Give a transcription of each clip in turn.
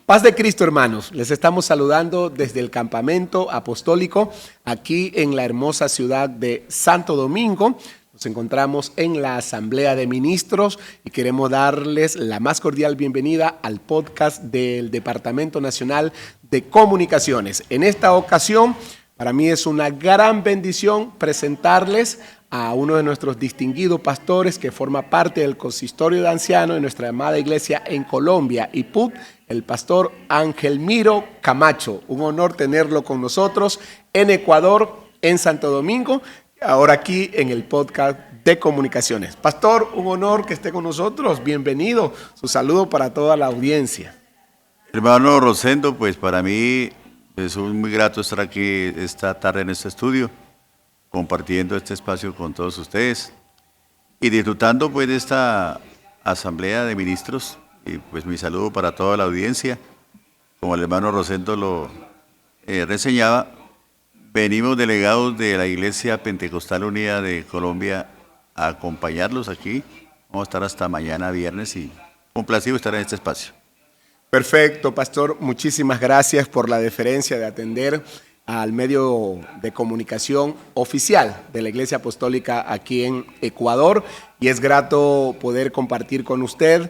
Paz de Cristo, hermanos. Les estamos saludando desde el campamento apostólico aquí en la hermosa ciudad de Santo Domingo. Nos encontramos en la Asamblea de Ministros y queremos darles la más cordial bienvenida al podcast del Departamento Nacional de Comunicaciones. En esta ocasión, para mí es una gran bendición presentarles a uno de nuestros distinguidos pastores que forma parte del consistorio de ancianos de nuestra amada iglesia en Colombia, IPUC, el pastor Angelmiro Camacho. Un honor tenerlo con nosotros en Ecuador, en Santo Domingo, ahora aquí en el podcast de comunicaciones. Pastor, un honor que esté con nosotros. Bienvenido. Su saludo para toda la audiencia. Hermano Rosendo, pues para mí es muy grato estar aquí esta tarde en este estudio, compartiendo este espacio con todos ustedes y disfrutando pues de esta asamblea de ministros. Y pues mi saludo para toda la audiencia. Como el hermano Rosendo lo reseñaba, venimos delegados de la Iglesia Pentecostal Unida de Colombia a acompañarlos aquí. Vamos a estar hasta mañana viernes y complacido estar en este espacio. Perfecto, pastor. Muchísimas gracias por la deferencia de atender al medio de comunicación oficial de la Iglesia Apostólica aquí en Ecuador. Y es grato poder compartir con usted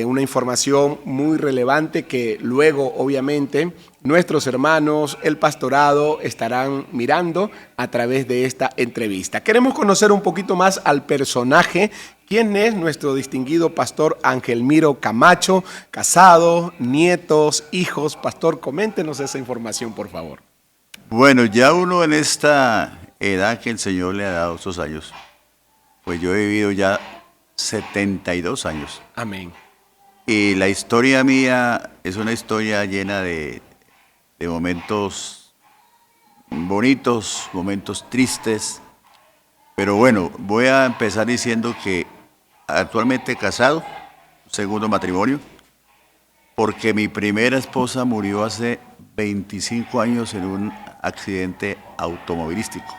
una información muy relevante que luego, obviamente, nuestros hermanos, el pastorado, estarán mirando a través de esta entrevista. Queremos conocer un poquito más al personaje. ¿Quién es nuestro distinguido pastor Angelmiro Camacho? Casado, nietos, hijos. Pastor, coméntenos esa información, por favor. Bueno, ya uno en esta edad que el Señor le ha dado estos años, pues yo he vivido ya 72 años. Amén. Y la historia mía es una historia llena de momentos bonitos, momentos tristes. Pero bueno, voy a empezar diciendo que actualmente casado, segundo matrimonio, porque mi primera esposa murió hace 25 años en un accidente automovilístico.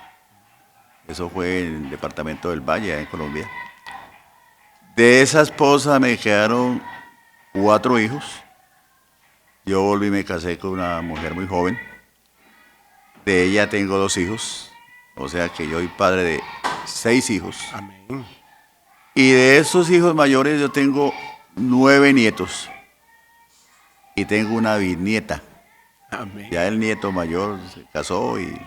Eso fue en el departamento del Valle, en Colombia. De esa esposa me quedaron 4 hijos. Yo volví y me casé con una mujer muy joven. De ella tengo 2 hijos. O sea que yo soy padre de 6 hijos. Amén. Y de esos hijos mayores yo tengo 9 nietos. Y tengo una bisnieta. Amén. Ya el nieto mayor se casó y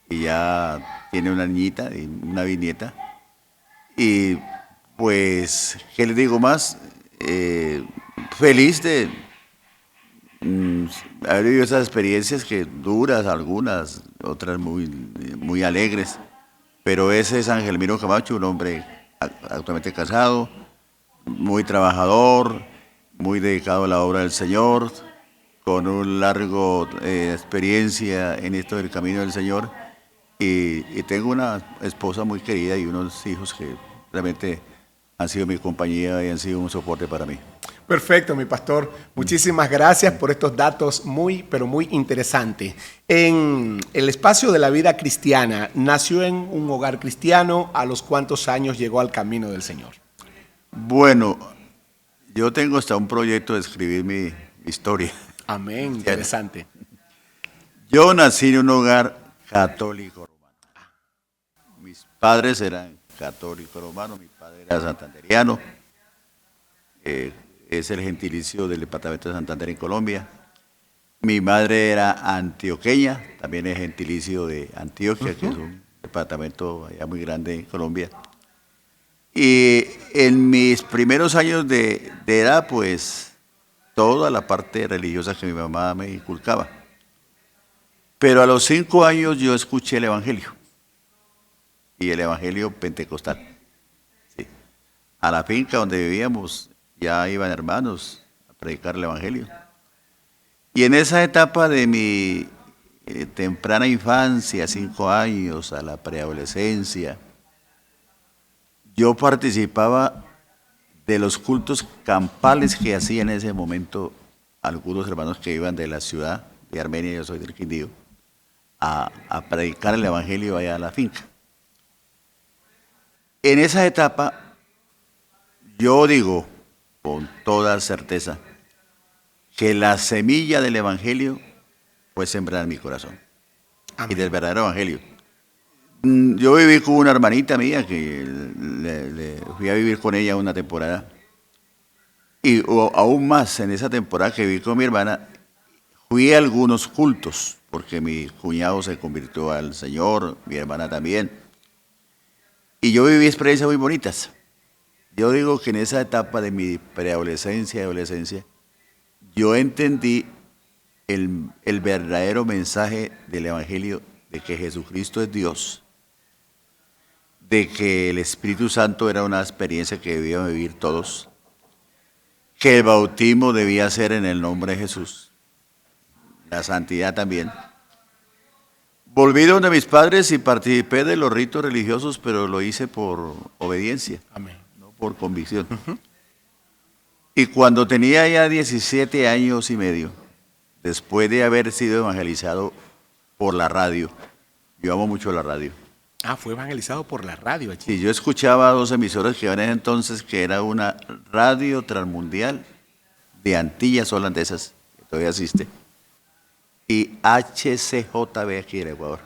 ya tiene una niñita y una bisnieta. Y pues, ¿qué les digo más? Feliz de haber vivido esas experiencias que duras, algunas, otras muy alegres. Pero ese es Angelmiro Camacho, un hombre actualmente casado, muy trabajador, muy dedicado a la obra del Señor, con un largo experiencia en esto del camino del Señor. Y tengo una esposa muy querida y unos hijos que realmente han sido mi compañía y han sido un soporte para mí. Perfecto, mi pastor. Muchísimas gracias por estos datos muy, pero muy interesantes. En el espacio de la vida cristiana, ¿nació en un hogar cristiano? ¿A los cuántos años llegó al camino del Señor? Bueno, yo tengo hasta un proyecto de escribir mi historia. Amén, interesante. Yo nací en un hogar católico romano. Mis padres eran católicos romanos, mi padre era santanderiano. Es el gentilicio del departamento de Santander en Colombia. Mi madre era antioqueña, también es gentilicio de Antioquia, que es un departamento allá muy grande en Colombia. Y en mis primeros años de edad, pues, toda la parte religiosa que mi mamá me inculcaba. Pero a los 5 años yo escuché el Evangelio, y el Evangelio pentecostal. Sí. A la finca donde vivíamos, ya iban hermanos a predicar el Evangelio. Y en esa etapa de mi temprana infancia, 5 años, a la preadolescencia, yo participaba de los cultos campales que hacían en ese momento algunos hermanos que iban de la ciudad de Armenia, yo soy del Quindío, a predicar el Evangelio allá a la finca. En esa etapa, yo digo con toda certeza que la semilla del Evangelio fue sembrada en mi corazón. Amén. Y del verdadero Evangelio. Yo viví con una hermanita mía que le fui a vivir con ella una temporada. Y aún más en esa temporada que viví con mi hermana, fui a algunos cultos, porque mi cuñado se convirtió al Señor, mi hermana también. Y yo viví experiencias muy bonitas. Yo digo que en esa etapa de mi preadolescencia y adolescencia, yo entendí el verdadero mensaje del Evangelio de que Jesucristo es Dios, de que el Espíritu Santo era una experiencia que debíamos vivir todos, que el bautismo debía ser en el nombre de Jesús, la santidad también. Volví donde mis padres y participé de los ritos religiosos, pero lo hice por obediencia, Amén. no por convicción. Y cuando tenía ya 17 años y medio, después de haber sido evangelizado por la radio, yo amo mucho la radio. Ah, fue evangelizado por la radio allí. Sí, yo escuchaba dos emisoras que en ese entonces, que era una radio transmundial de Antillas holandesas, que todavía existe, y HCJB aquí en Ecuador.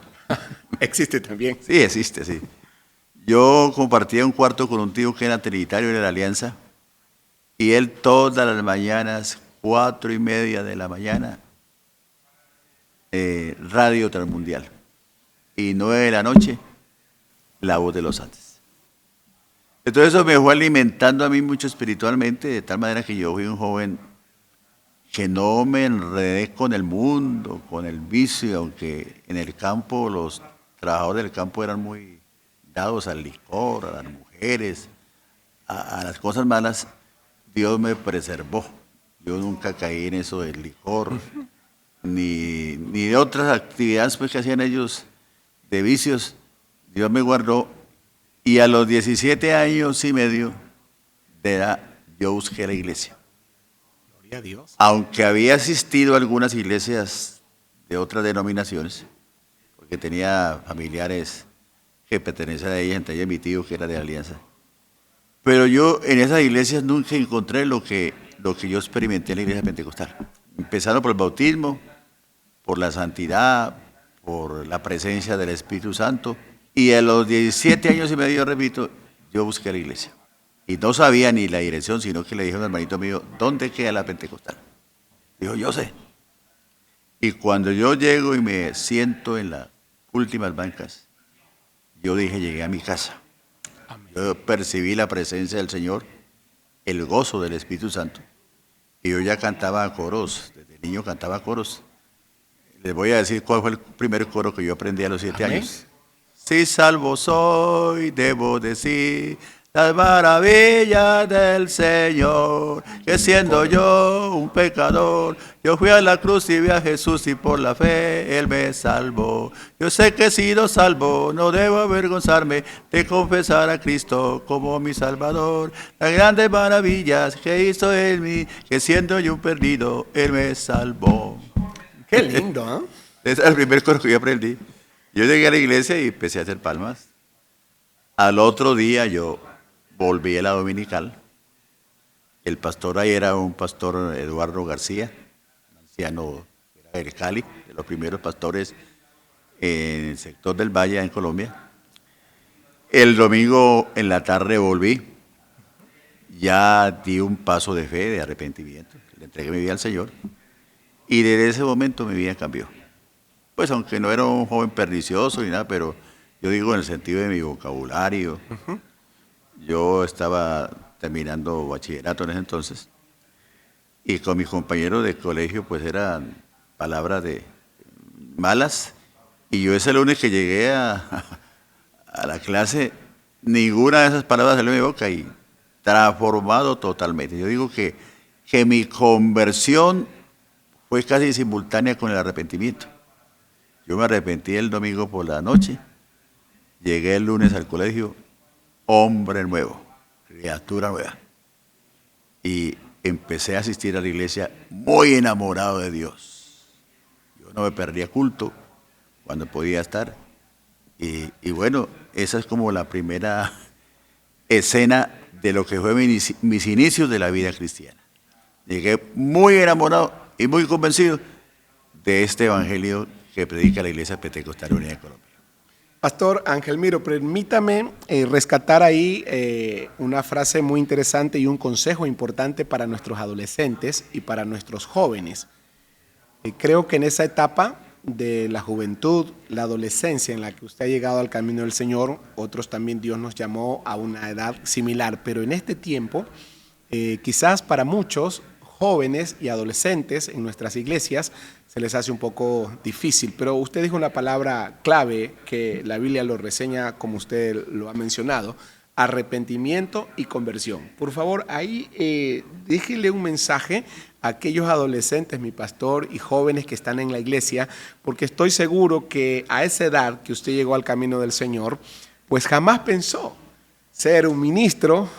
Existe también. Sí, existe, sí. Yo compartía un cuarto con un tío que era trinitario de la Alianza, y él todas las mañanas, 4:30 de la mañana, radio transmundial, y 9 de la noche, la voz de los Andes. Entonces eso me fue alimentando a mí mucho espiritualmente, de tal manera que yo fui un joven que no me enredé con el mundo, con el vicio, aunque en el campo los trabajadores del campo eran muy dados al licor, a las mujeres, a las cosas malas. Dios me preservó. Yo nunca caí en eso del licor, ni de otras actividades pues, que hacían ellos de vicios. Dios me guardó. Y a los 17 años y medio de edad, yo busqué la iglesia. Gloria a Dios. Aunque había asistido a algunas iglesias de otras denominaciones, porque tenía familiares que pertenecían a ellas, entre ellos mi tío que era de Alianza. Pero yo en esas iglesias nunca encontré lo que yo experimenté en la iglesia pentecostal. Empezando por el bautismo, por la santidad, por la presencia del Espíritu Santo. Y a los 17 años y medio, repito, yo busqué la iglesia. Y no sabía ni la dirección, sino que le dije a un hermanito mío, ¿dónde queda la pentecostal? Dijo, yo sé. Y cuando yo llego y me siento en las últimas bancas, yo dije, llegué a mi casa. Amén. Yo percibí la presencia del Señor, el gozo del Espíritu Santo. Y yo ya cantaba coros, desde niño cantaba coros. Les voy a decir cuál fue el primer coro que yo aprendí a los 7 Amén. años. Si salvo soy, debo decir las maravillas del Señor, que siendo yo un pecador, yo fui a la cruz y vi a Jesús y por la fe Él me salvó. Yo sé que he sido salvo, no debo avergonzarme de confesar a Cristo como mi Salvador. Las grandes maravillas que hizo en mí, que siendo yo un perdido, Él me salvó. Qué lindo, ¿ah? Ese es el primer coro que yo aprendí. Yo llegué a la iglesia y empecé a hacer palmas. Al otro día yo volví a la dominical. El pastor ahí era un pastor Eduardo García, un anciano era del Cali, de los primeros pastores en el sector del Valle en Colombia. El domingo en la tarde volví, ya di un paso de fe, de arrepentimiento, le entregué mi vida al Señor y desde ese momento mi vida cambió. Pues aunque no era un joven pernicioso ni nada, pero yo digo en el sentido de mi vocabulario. Yo estaba terminando bachillerato en ese entonces y con mis compañeros de colegio pues eran palabras de malas y yo ese lunes que llegué a la clase, ninguna de esas palabras salió de mi boca y transformado totalmente. Yo digo que mi conversión fue casi simultánea con el arrepentimiento. Yo me arrepentí el domingo por la noche, llegué el lunes al colegio, hombre nuevo, criatura nueva. Y empecé a asistir a la iglesia muy enamorado de Dios. Yo no me perdía culto cuando podía estar. Y bueno, esa es como la primera escena de lo que fue mis inicios de la vida cristiana. Llegué muy enamorado y muy convencido de este evangelio que predica la Iglesia Pentecostal Unida de Colombia. Pastor Ángel Miro, permítame rescatar ahí una frase muy interesante y un consejo importante para nuestros adolescentes y para nuestros jóvenes. Creo que en esa etapa de la juventud, la adolescencia en la que usted ha llegado al camino del Señor, otros también Dios nos llamó a una edad similar, pero en este tiempo, quizás para muchos jóvenes y adolescentes en nuestras iglesias se les hace un poco difícil, pero usted dijo una palabra clave que la Biblia lo reseña como usted lo ha mencionado: arrepentimiento y conversión. Por favor, ahí déjele un mensaje a aquellos adolescentes, mi pastor, y jóvenes que están en la iglesia, porque estoy seguro que a esa edad que usted llegó al camino del Señor, pues jamás pensó ser un ministro,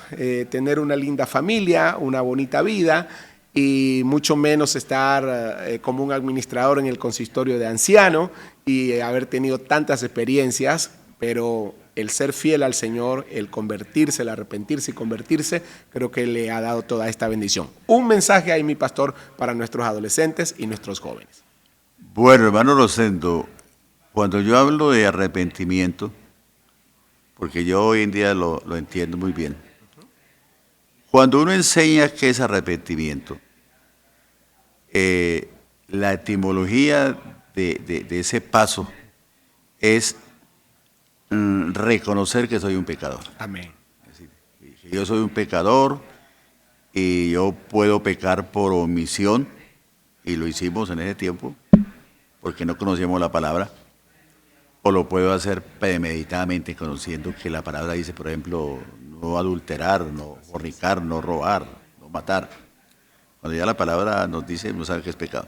tener una linda familia, una bonita vida, y mucho menos estar como un administrador en el consistorio de anciano y haber tenido tantas experiencias, pero el ser fiel al Señor, el convertirse, el arrepentirse y convertirse, creo que le ha dado toda esta bendición. Un mensaje ahí, mi pastor, para nuestros adolescentes y nuestros jóvenes. Bueno, hermano Rosendo, cuando yo hablo de arrepentimiento, porque yo hoy en día lo entiendo muy bien, cuando uno enseña qué es arrepentimiento, la etimología de ese paso es reconocer que soy un pecador. Amén. Es decir, yo soy un pecador y yo puedo pecar por omisión, y lo hicimos en ese tiempo porque no conocíamos la palabra, o lo puedo hacer premeditadamente conociendo que la palabra dice, por ejemplo, no adulterar, no fornicar, no robar, no matar. Cuando ya la palabra nos dice, no sabe que es pecado.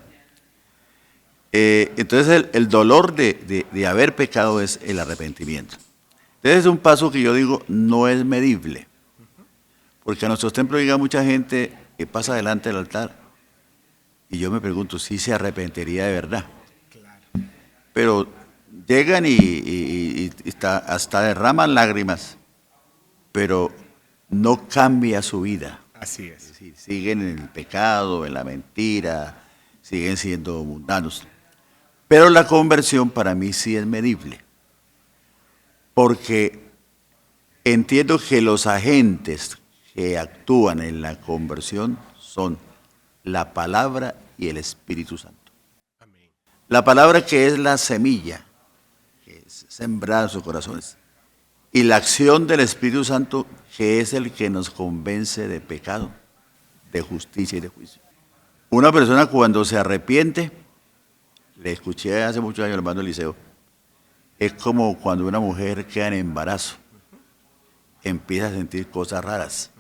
Entonces el dolor de haber pecado es el arrepentimiento. Entonces es un paso que yo digo no es medible, porque a nuestros templos llega mucha gente que pasa delante del altar y yo me pregunto si se arrepentiría de verdad. Claro. Pero llegan y hasta derraman lágrimas, pero no cambia su vida. Así es. Es decir, siguen en el pecado, en la mentira, siguen siendo mundanos. Pero la conversión para mí sí es medible, porque entiendo que los agentes que actúan en la conversión son la palabra y el Espíritu Santo. Amén. La palabra, que es la semilla, que es sembrada en sus corazones, y la acción del Espíritu Santo, que es el que nos convence de pecado, de justicia y de juicio. Una persona cuando se arrepiente, le escuché hace muchos años al hermano Eliseo, es como cuando una mujer queda en embarazo, empieza a sentir cosas raras.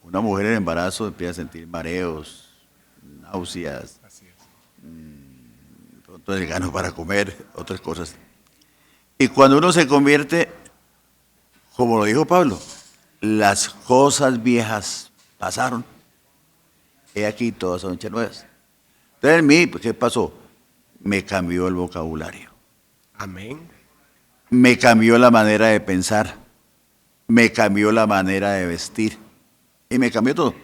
Una mujer en embarazo empieza a sentir mareos, náuseas, pronto el gano para comer, otras cosas. Y cuando uno se convierte, como lo dijo Pablo, las cosas viejas pasaron, he aquí todas son hechas nuevas. Entonces en mí, ¿qué pasó? Me cambió el vocabulario. Amén. Me cambió la manera de pensar, me cambió la manera de vestir y me cambió todo.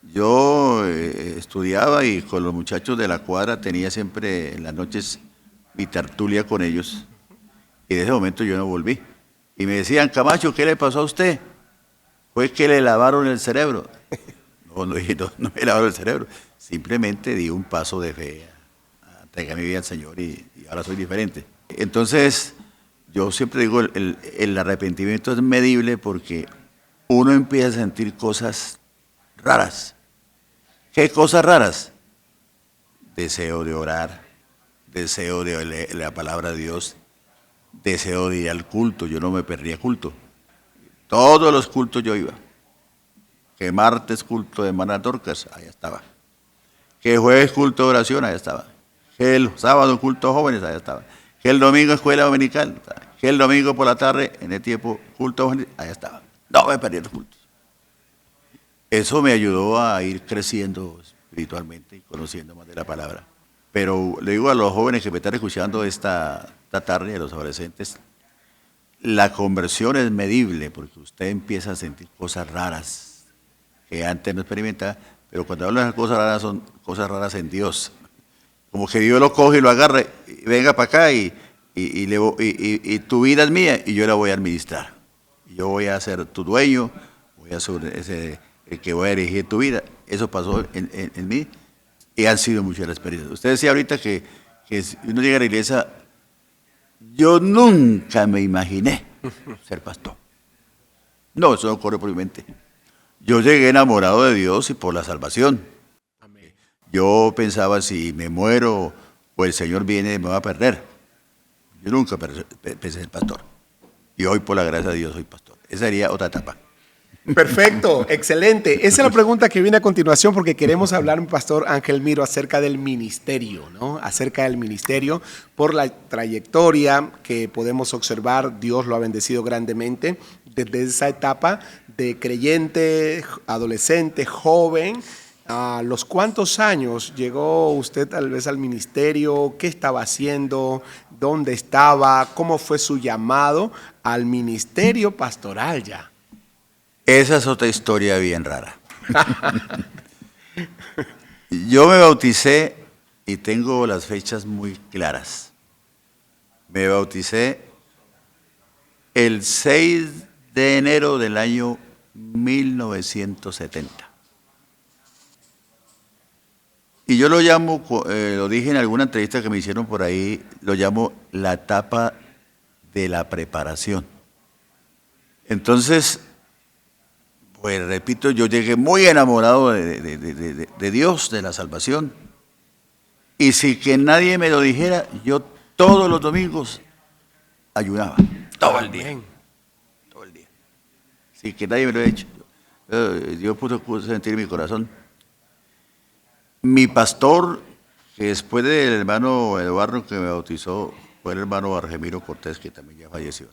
Yo estudiaba y con los muchachos de la cuadra tenía siempre en las noches mi tertulia con ellos, y de ese momento yo no volví. Y me decían, Camacho, ¿qué le pasó a usted? Fue que le lavaron el cerebro. No me lavaron el cerebro, simplemente di un paso de fe a entregar mi vida al Señor y ahora soy diferente. Entonces, yo siempre digo, el arrepentimiento es medible porque uno empieza a sentir cosas raras. ¿Qué cosas raras? Deseo de orar, deseo de leer la palabra de Dios, deseo de ir al culto. Yo no me perdía culto. Todos los cultos yo iba. Que martes culto de hermana Dorcas, allá estaba. Que jueves culto de oración, allá estaba. Que el sábado culto de jóvenes, allá estaba. Que el domingo escuela dominical, que el domingo por la tarde, en el tiempo culto de jóvenes, allá estaba. No me perdí los cultos. Eso me ayudó a ir creciendo espiritualmente y conociendo más de la palabra. Pero le digo a los jóvenes que me están escuchando esta tarde, a los adolescentes, la conversión es medible porque usted empieza a sentir cosas raras que antes no experimentaba, pero cuando hablo de cosas raras son cosas raras en Dios. Como que Dios lo coge y lo agarra, y venga para acá y tu vida es mía y yo la voy a administrar. Yo voy a ser tu dueño, voy a ser el que voy a dirigir tu vida. Eso pasó en mí y han sido muchas las experiencias. Usted decía ahorita que si uno llega a la iglesia, yo nunca me imaginé ser pastor. No, eso no corre por mi mente. Yo llegué enamorado de Dios y por la salvación. Amén. Yo pensaba, si me muero o el Señor viene, me va a perder. Yo nunca pensé ser pastor. Y hoy, por la gracia de Dios, soy pastor. Esa sería otra etapa. Perfecto, excelente. Esa es la pregunta que viene a continuación porque queremos hablar, Pastor Ángel Miro, acerca del ministerio, ¿no? Acerca del ministerio, por la trayectoria que podemos observar, Dios lo ha bendecido grandemente desde esa etapa de creyente, adolescente, joven. ¿A los cuántos años llegó usted tal vez al ministerio? ¿Qué estaba haciendo? ¿Dónde estaba? ¿Cómo fue su llamado al ministerio pastoral ya? Esa es otra historia bien rara. Yo me bauticé y tengo las fechas muy claras. Me bauticé el 6 de enero del año 1970. Y yo lo llamo, lo dije en alguna entrevista que me hicieron por ahí, lo llamo la etapa de la preparación. Entonces, pues repito, yo llegué muy enamorado de Dios, de la salvación. Y sin que nadie me lo dijera, yo todos los domingos ayunaba, todo el día. Todo el día. Sin que nadie me lo haya hecho. Dios puso sentir en mi corazón. Mi pastor, que después del hermano Eduardo que me bautizó, fue el hermano Argemiro Cortés, que también ya falleció.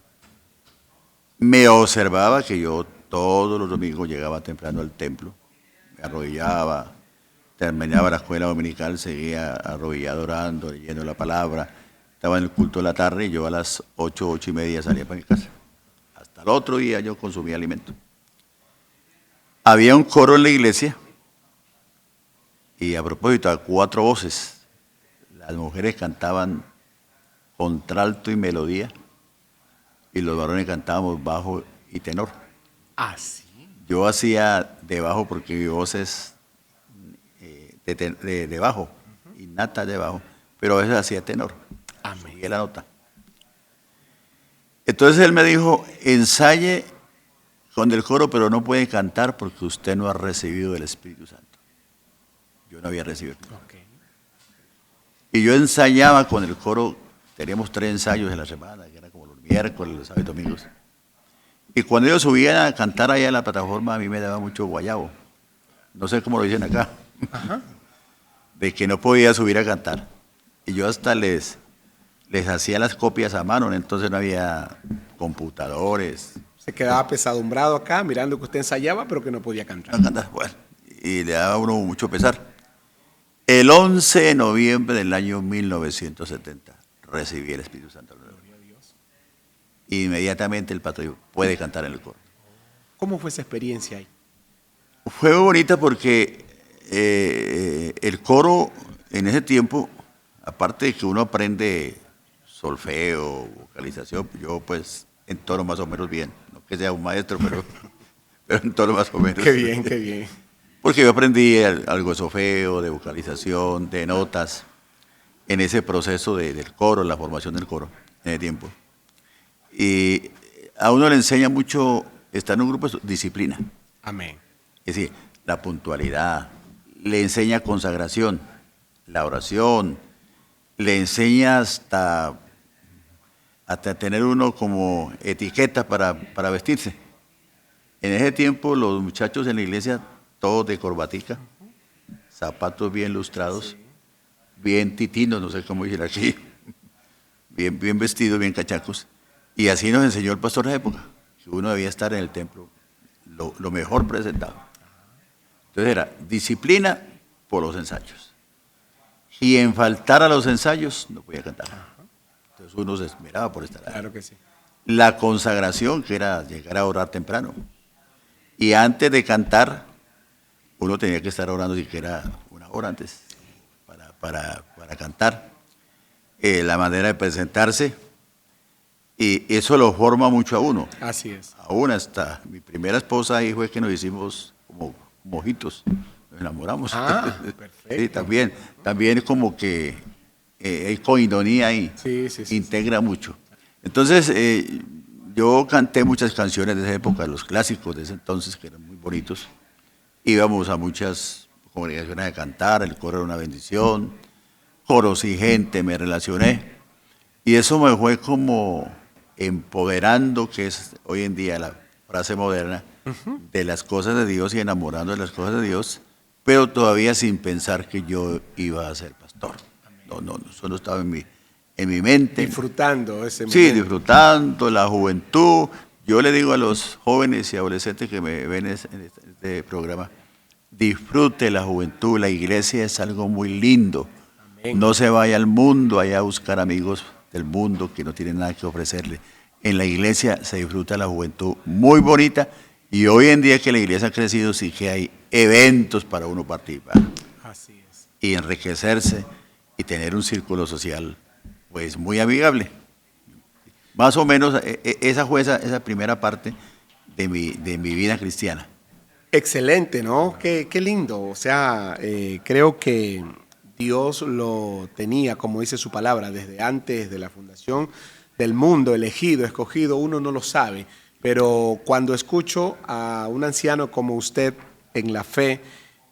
Me observaba que yo todos los domingos llegaba temprano al templo, me arrodillaba, terminaba la escuela dominical, seguía arrodillado orando, leyendo la palabra, estaba en el culto de la tarde y yo a las 8, 8:30 salía para mi casa. Hasta el otro día yo consumía alimento. Había un coro en la iglesia y a propósito, a 4 voces. Las mujeres cantaban contralto y melodía y los varones cantábamos bajo y tenor. Ah, sí. Yo hacía de bajo porque mi voz es de bajo, innata de bajo, pero a veces hacía tenor. Amén. Subía la nota. Entonces él me dijo, ensaye con el coro, pero no puede cantar porque usted no ha recibido el Espíritu Santo. Yo no había recibido. Okay. Y yo ensayaba con el coro, teníamos 3 ensayos en la semana, que era como los miércoles, los sábados y domingos. Y cuando ellos subían a cantar allá en la plataforma, a mí me daba mucho guayabo. No sé cómo lo dicen acá. Ajá. De que no podía subir a cantar. Y yo hasta les hacía las copias a mano, entonces no había computadores. Se quedaba pesadumbrado acá, mirando que usted ensayaba, pero que no podía cantar. No cantar, bueno, y le daba a uno mucho pesar. El 11 de noviembre del año 1970 recibí el Espíritu Santo. Inmediatamente el pastor dijo, puede cantar en el coro. ¿Cómo fue esa experiencia ahí? Fue muy bonita porque el coro en ese tiempo, aparte de que uno aprende solfeo, vocalización, yo pues en tono más o menos bien, no que sea un maestro, pero en tono más o menos. Qué bien, qué bien. Porque yo aprendí algo de solfeo, de vocalización, de notas, en ese proceso del coro, la formación del coro, en ese tiempo. Y a uno le enseña mucho estar en un grupo de disciplina. Amén. Es decir, la puntualidad, le enseña consagración, la oración, le enseña hasta tener uno como etiqueta para vestirse. En ese tiempo los muchachos en la iglesia, todos de corbatica, zapatos bien lustrados, bien titinos, no sé cómo dicen aquí, bien vestidos, bien cachacos. Y así nos enseñó el pastor de la época, que uno debía estar en el templo lo mejor presentado. Entonces era disciplina por los ensayos. Y en faltar a los ensayos no podía cantar. Entonces uno se esmeraba por estar ahí. Claro que sí. La consagración, que era llegar a orar temprano. Y antes de cantar, uno tenía que estar orando siquiera una hora antes para cantar. La manera de presentarse, y eso lo forma mucho a uno. Así es. Aún hasta mi primera esposa ahí fue que nos hicimos como mojitos, nos enamoramos. Ah, perfecto. Sí, también como que hay coinonía ahí, Sí, sí, sí. integra mucho. Entonces, yo canté muchas canciones de esa época, los clásicos de ese entonces, que eran muy bonitos. Íbamos a muchas congregaciones a cantar, el coro era una bendición, coros y gente, me relacioné. Y eso me fue como empoderando, que es hoy en día la frase moderna, de las cosas de Dios y enamorando de las cosas de Dios, pero todavía sin pensar que yo iba a ser pastor. No, eso no estaba en mi mente. Disfrutando ese Sí, momento. disfrutando la juventud. Yo le digo a los jóvenes y adolescentes que me ven en este programa, disfrute la juventud, la iglesia es algo muy lindo. Amén. No se vaya al mundo allá a buscar amigos del mundo que no tienen nada que ofrecerle. En la iglesia se disfruta la juventud muy bonita, y hoy en día que la iglesia ha crecido sí que hay eventos para uno participar Así es. y enriquecerse y tener un círculo social pues muy amigable. Más o menos esa fue esa primera parte de mi vida cristiana. Excelente, ¿no? Qué lindo. O sea, creo que Dios lo tenía, como dice su palabra, desde antes de la fundación del mundo, elegido, escogido, uno no lo sabe. Pero cuando escucho a un anciano como usted en la fe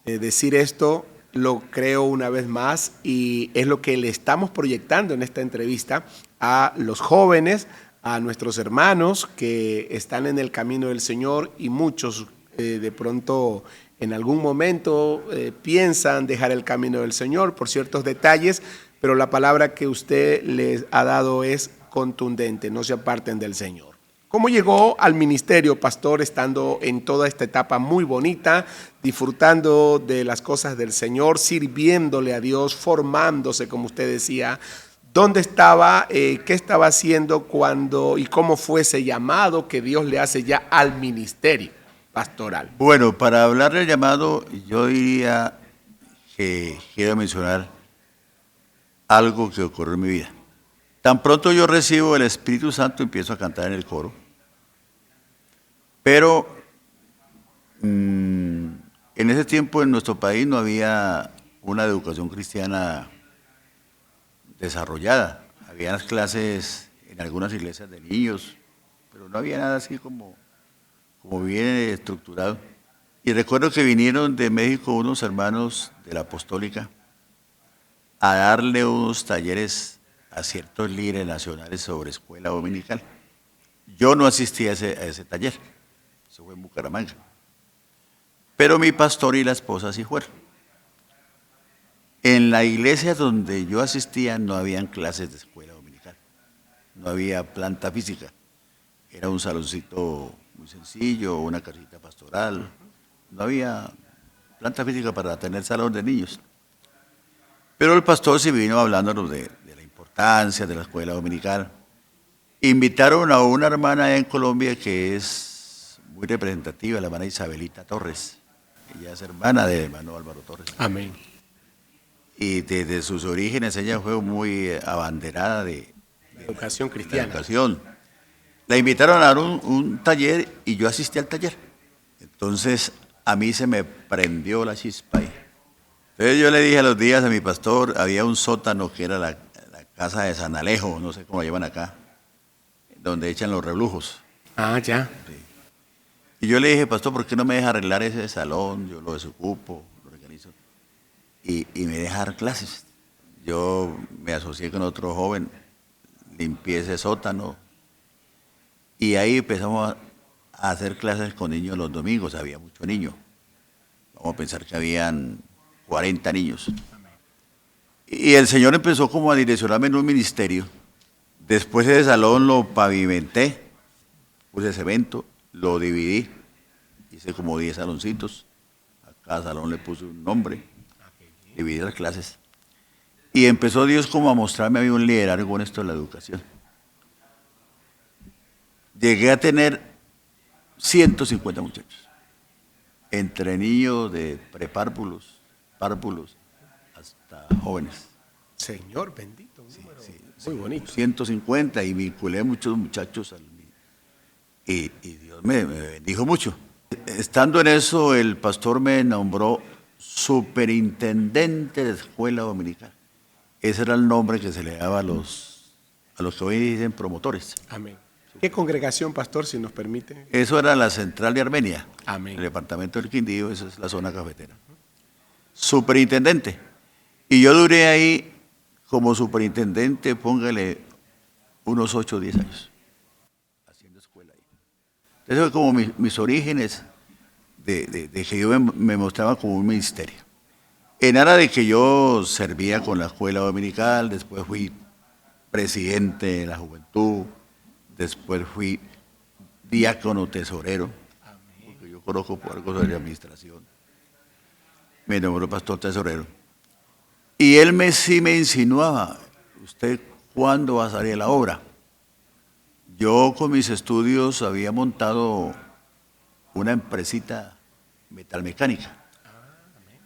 decir esto, lo creo una vez más, y es lo que le estamos proyectando en esta entrevista a los jóvenes, a nuestros hermanos que están en el camino del Señor, y muchos de pronto en algún momento piensan dejar el camino del Señor por ciertos detalles, pero la palabra que usted les ha dado es contundente: no se aparten del Señor. ¿Cómo llegó al ministerio, pastor, estando en toda esta etapa muy bonita, disfrutando de las cosas del Señor, sirviéndole a Dios, formándose, como usted decía? ¿Dónde estaba? ¿Qué estaba haciendo cuando y cómo fue ese llamado que Dios le hace ya al ministerio pastoral? Bueno, para hablar del llamado, yo diría que quiero mencionar algo que ocurrió en mi vida. Tan pronto yo recibo el Espíritu Santo, empiezo a cantar en el coro, pero en ese tiempo en nuestro país no había una educación cristiana desarrollada. Había las clases en algunas iglesias de niños, pero no había nada así como bien estructurado. Y recuerdo que vinieron de México unos hermanos de la apostólica a darle unos talleres a ciertos líderes nacionales sobre escuela dominical. Yo no asistí a ese taller, eso fue en Bucaramanga, pero mi pastor y la esposa sí fueron. En la iglesia donde yo asistía no habían clases de escuela dominical, no había planta física, era un saloncito muy sencillo, una casita pastoral, no había planta física para tener salón de niños. Pero el pastor sí vino hablándonos de la importancia de la escuela dominical. Invitaron a una hermana en Colombia que es muy representativa, la hermana Isabelita Torres. Ella es hermana del hermano Álvaro Torres. Amén. Y desde sus orígenes ella fue muy abanderada de Educación la cristiana. educación. La invitaron a dar un taller y yo asistí al taller. Entonces a mí se me prendió la chispa ahí. Entonces yo le dije a los días a mi pastor, había un sótano que era la casa de San Alejo, no sé cómo lo llaman acá, donde echan los reblujos. Ah, ya. Y yo le dije, pastor, ¿por qué no me deja arreglar ese salón? Yo lo desocupo, lo organizo. Y me deja dar clases. Yo me asocié con otro joven, limpié ese sótano. Y ahí empezamos a hacer clases con niños los domingos, había muchos niños. Vamos a pensar que habían 40 niños. Y el Señor empezó como a direccionarme en un ministerio. Después ese salón lo pavimenté, puse cemento, lo dividí, hice como 10 saloncitos. A cada salón le puse un nombre, dividí las clases. Y empezó Dios como a mostrarme a mí un liderazgo en esto de la educación. Llegué a tener 150 muchachos. entre niños de prepárvulos, párvulos, hasta jóvenes. Señor bendito, un número muy Sí, bonito. 150 y vinculé muchos muchachos y Dios me bendijo mucho. Estando en eso, el pastor me nombró superintendente de escuela dominical. Ese era el nombre que se le daba a los que hoy dicen promotores. Amén. ¿Qué congregación, pastor, si nos permite? Eso era la central de Armenia. Amén. El departamento del Quindío, esa es la zona cafetera. Superintendente. Y yo duré ahí como superintendente, póngale unos 8 o 10 años, haciendo escuela ahí. Entonces fue como mis orígenes de que yo me mostraba como un ministerio. En aras de que yo servía con la escuela dominical, después fui presidente de la juventud, después fui diácono tesorero, porque yo conozco por algo de administración. Me nombró pastor tesorero. Y él sí me insinuaba, ¿usted cuándo va a salir a la obra? Yo con mis estudios había montado una empresita metalmecánica.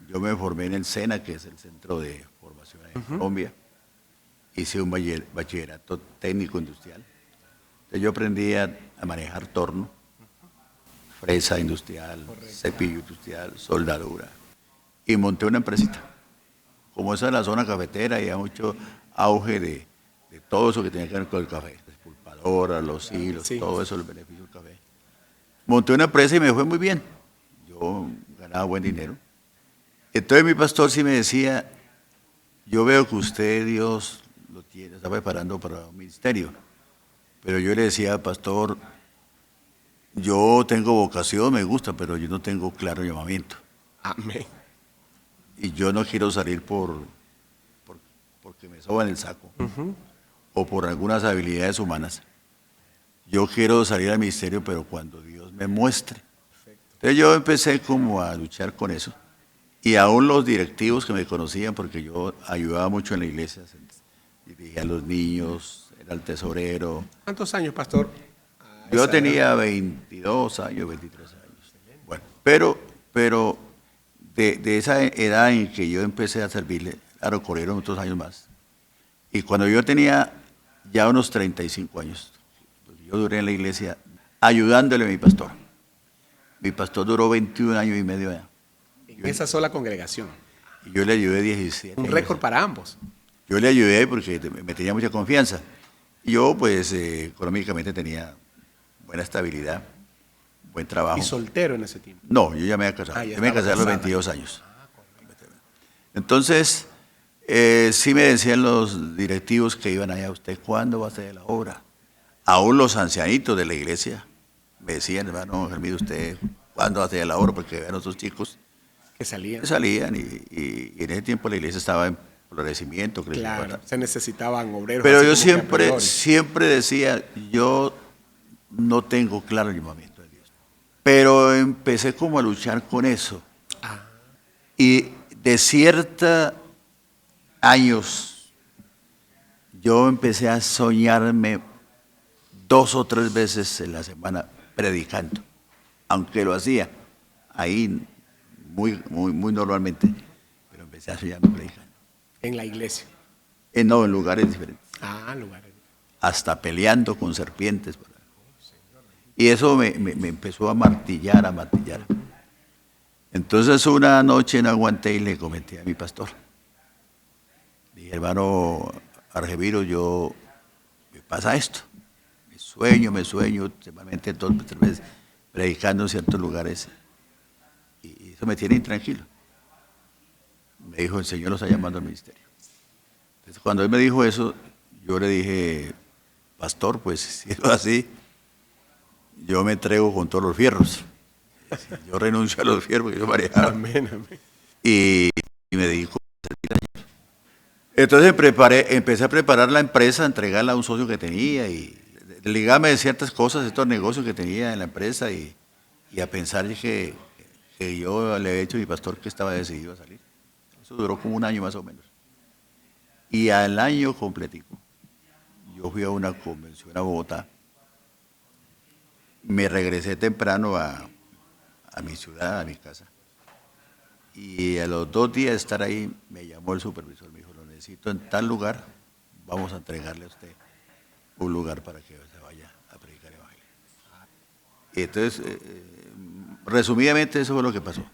Yo me formé en el SENA, que es el Centro de Formación en Colombia. Hice un bachillerato técnico industrial. Entonces yo aprendí a manejar torno, fresa industrial, cepillo industrial, soldadura. Y monté una empresita. Como esa es la zona cafetera y hay mucho auge de todo eso que tenía que ver con el café. Las pulpadoras, los hilos, Sí. todo eso, el beneficio del café. Monté una empresa y me fue muy bien. Yo ganaba buen dinero. Entonces mi pastor sí me decía, yo veo que usted, Dios, lo tiene, está preparando para un ministerio. Pero yo le decía, pastor, yo tengo vocación, me gusta, pero yo no tengo claro llamamiento. Amén. Y yo no quiero salir porque me soban el saco o por algunas habilidades humanas. Yo quiero salir al ministerio, pero cuando Dios me muestre. Entonces yo empecé como a luchar con eso. Y aún los directivos que me conocían, porque yo ayudaba mucho en la iglesia, dirigía a los niños, era el tesorero. ¿Cuántos años, pastor? Yo tenía 22 años, 23 años. Bueno, pero de esa edad en que yo empecé a servirle, claro, corrieron otros años más. Y cuando yo tenía ya unos 35 años, yo duré en la iglesia ayudándole a mi pastor. Mi pastor duró 21 años y medio allá. En esa sola congregación. Y yo le ayudé 17 Un años. récord para ambos. Yo le ayudé porque me tenía mucha confianza. Y yo, pues, económicamente tenía buena estabilidad, buen trabajo. Y soltero en ese tiempo. No, yo ya me había casado. Yo me casé a los 22 años. Entonces, sí me decían los directivos que iban allá, ¿usted cuándo va a hacer la obra? Aún los ancianitos de la iglesia me decían, hermano Germín, ¿usted cuándo va a hacer la obra? Porque vean otros chicos Que salían. que salían y en ese tiempo la iglesia estaba en florecimiento. Claro, se necesitaban obreros. Pero así yo como que a priori. siempre decía, yo no tengo claro el llamamiento de Dios. Pero empecé como a luchar con eso. Y de ciertos años, yo empecé a soñarme 2 o 3 veces en la semana predicando, aunque lo hacía ahí muy normalmente, pero empecé a soñarme predicando. En la iglesia. No, en lugares diferentes, Lugares. hasta peleando con serpientes. Y eso me empezó a martillar, Entonces una noche no aguanté y le comenté a mi pastor. Dije, hermano Argeviro, me pasa esto. Me sueño, semanalmente 2 o 3 veces, predicando en ciertos lugares. Y eso me tiene intranquilo. Me dijo, el Señor lo está llamando al ministerio. Entonces, cuando él me dijo eso, yo le dije, pastor, pues si es así, yo me entrego con todos los fierros. Yo renuncio a los fierros que yo manejaba. Amén, amén. Y me dijo, entonces empecé a preparar la empresa, a entregarla a un socio que tenía y ligarme de ciertas cosas, estos negocios que tenía en la empresa y a pensar que yo le había dicho a mi pastor que estaba decidido a salir. Eso duró como 1 año más o menos. Y al año completico, yo fui a una convención a Bogotá. Me regresé temprano a a mi ciudad, a mi casa. Y a los 2 días de estar ahí, me llamó el supervisor, me dijo, lo necesito en tal lugar, vamos a entregarle a usted un lugar para que se vaya a predicar evangelio. Y entonces, resumidamente, eso fue lo que pasó.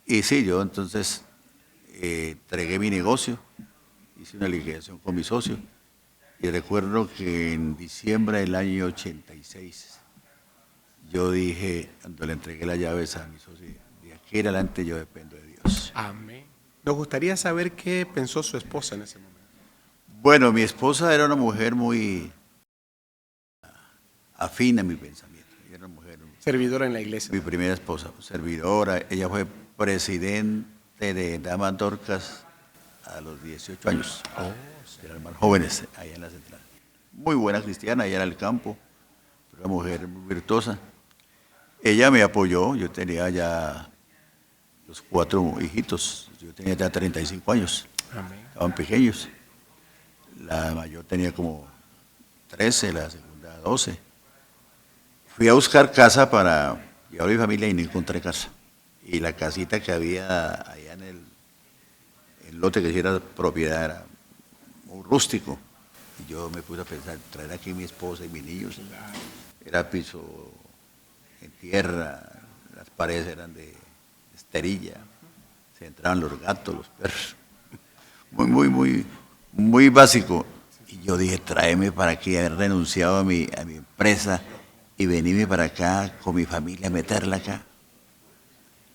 Y sí, yo entonces entregué mi negocio, hice una liquidación con mi socio, y recuerdo que en diciembre del año 86, yo dije, cuando le entregué las llaves a mi socio, de aquí en adelante yo dependo de Dios. Amén. Nos gustaría saber qué pensó su esposa en ese momento. Bueno, mi esposa era una mujer muy afín a mi pensamiento. Ella era una mujer, Servidora en la iglesia. mi primera esposa, servidora. Ella fue presidente de Damas Dorcas a los 18 años. Oh, Eran más jóvenes allá en la central. Muy buena cristiana, allá en el campo, una mujer muy virtuosa. Ella me apoyó, yo tenía ya los 4 hijitos, yo tenía ya 35 años, amén. estaban pequeños. La mayor tenía como 13, la segunda 12. Fui a buscar casa para llevar a mi familia y no encontré casa. Y la casita que había allá en el lote que sí era propiedad era muy rústico. Y yo me puse a pensar, traer aquí a mi esposa y mis niños. Era piso en tierra, las paredes eran de esterilla, se entraban los gatos, los perros. Muy básico. Y yo dije, tráeme para aquí, haber renunciado a mi empresa y venirme para acá con mi familia, meterla acá.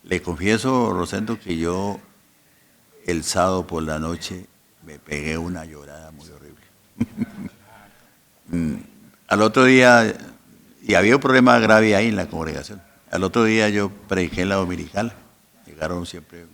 Le confieso, Rosendo, que yo el sábado por la noche me pegué una llorada muy horrible. Al otro día, y había un problema grave ahí en la congregación, al otro día yo prediqué en la dominical, llegaron siempre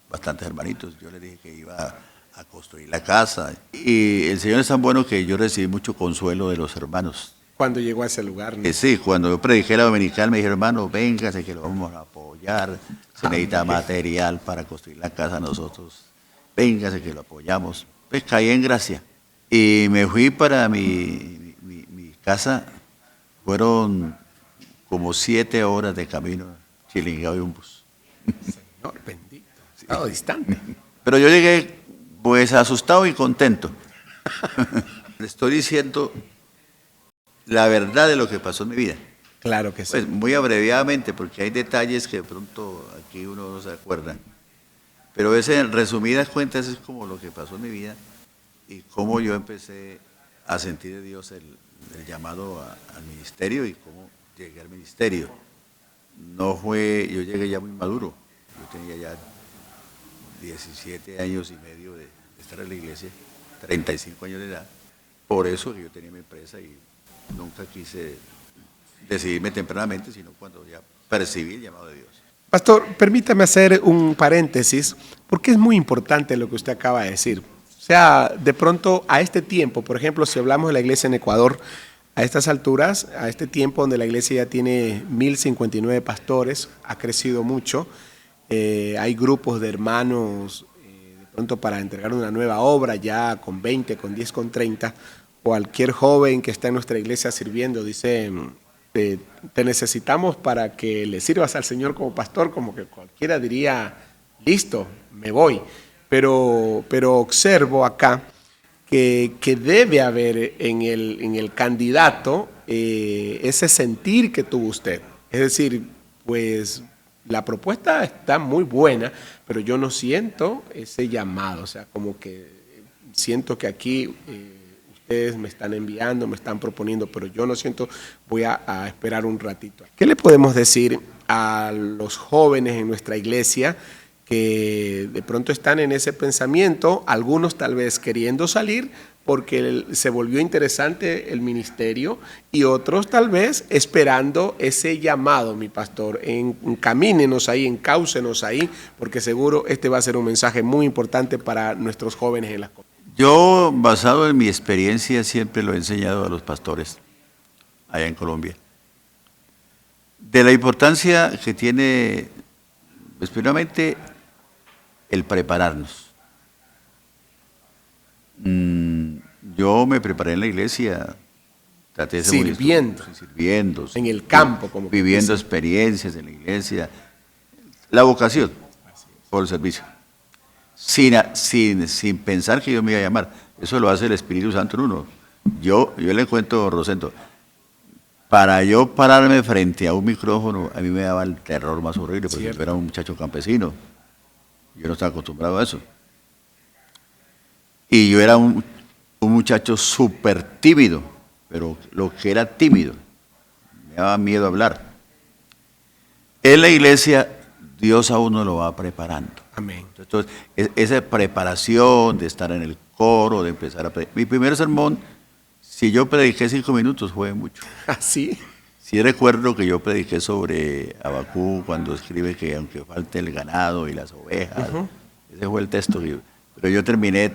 bastantes hermanitos, yo les dije que iba a construir la casa, y el Señor es tan bueno que yo recibí mucho consuelo de los hermanos. Cuando llegó a ese lugar, ¿no? Sí, cuando yo prediqué la dominical me dijeron, hermano, véngase que lo vamos a apoyar, se necesita material para construir la casa nosotros, véngase que lo apoyamos. Pues caí en gracia y me fui para mi casa, fueron como 7 horas de camino, Chilingao y un bus. Señor bendito, estado distante. Pero yo llegué pues asustado y contento. Le estoy diciendo la verdad de lo que pasó en mi vida. Claro que sí. Pues muy abreviadamente, porque hay detalles que de pronto aquí uno no se acuerda. Pero ese, en resumidas cuentas, es como lo que pasó en mi vida y cómo yo empecé a sentir de Dios el llamado al ministerio y cómo llegué al ministerio. No fue, yo llegué ya muy maduro. Yo tenía ya 17 años y medio de estar en la iglesia, 35 años de edad. Por eso que yo tenía mi empresa y nunca quise decidirme tempranamente, sino cuando ya percibí el llamado de Dios. Pastor, permítame hacer un paréntesis, porque es muy importante lo que usted acaba de decir. O sea, de pronto a este tiempo, por ejemplo, si hablamos de la iglesia en Ecuador, a estas alturas, a este tiempo donde la iglesia ya tiene 1059 pastores, ha crecido mucho, hay grupos de hermanos, de pronto para entregar una nueva obra ya con 20, con 10, con 30, cualquier joven que está en nuestra iglesia sirviendo dice, te necesitamos para que le sirvas al Señor como pastor, como que cualquiera diría, listo, me voy. Pero observo acá que debe haber en el candidato ese sentir que tuvo usted. Es decir, pues la propuesta está muy buena, pero yo no siento ese llamado, o sea, como que siento que aquí ustedes me están enviando, me están proponiendo, pero yo no siento, voy a esperar un ratito. ¿Qué le podemos decir a los jóvenes en nuestra iglesia que de pronto están en ese pensamiento, algunos tal vez queriendo salir porque se volvió interesante el ministerio y otros tal vez esperando ese llamado, mi pastor, encamínenos ahí, encáucenos ahí, porque seguro este va a ser un mensaje muy importante para nuestros jóvenes en las cosas. Yo, basado en mi experiencia, siempre lo he enseñado a los pastores allá en Colombia, de la importancia que tiene, pues, primeramente, el prepararnos. Yo me preparé en la iglesia traté de ser muy sirviendo, sirviendo, en el campo, como viviendo experiencias en la iglesia, la vocación por el servicio, sin pensar que Dios me iba a llamar. Eso lo hace el Espíritu Santo en uno. Yo le cuento, Rosendo, para yo pararme frente a un micrófono, a mí me daba el terror más horrible, porque yo era un muchacho campesino. Yo no estaba acostumbrado a eso. Y yo era un muchacho súper tímido, pero lo que era tímido, me daba miedo hablar. En la iglesia, Dios a uno lo va preparando. Amén. Entonces, esa preparación de estar en el coro, de empezar a predicar. Mi primer sermón, si yo prediqué 5 minutos, fue mucho. ¿Así? Sí recuerdo que yo prediqué sobre Abacú cuando escribe que aunque falte el ganado y las ovejas, ese fue el texto. Pero yo terminé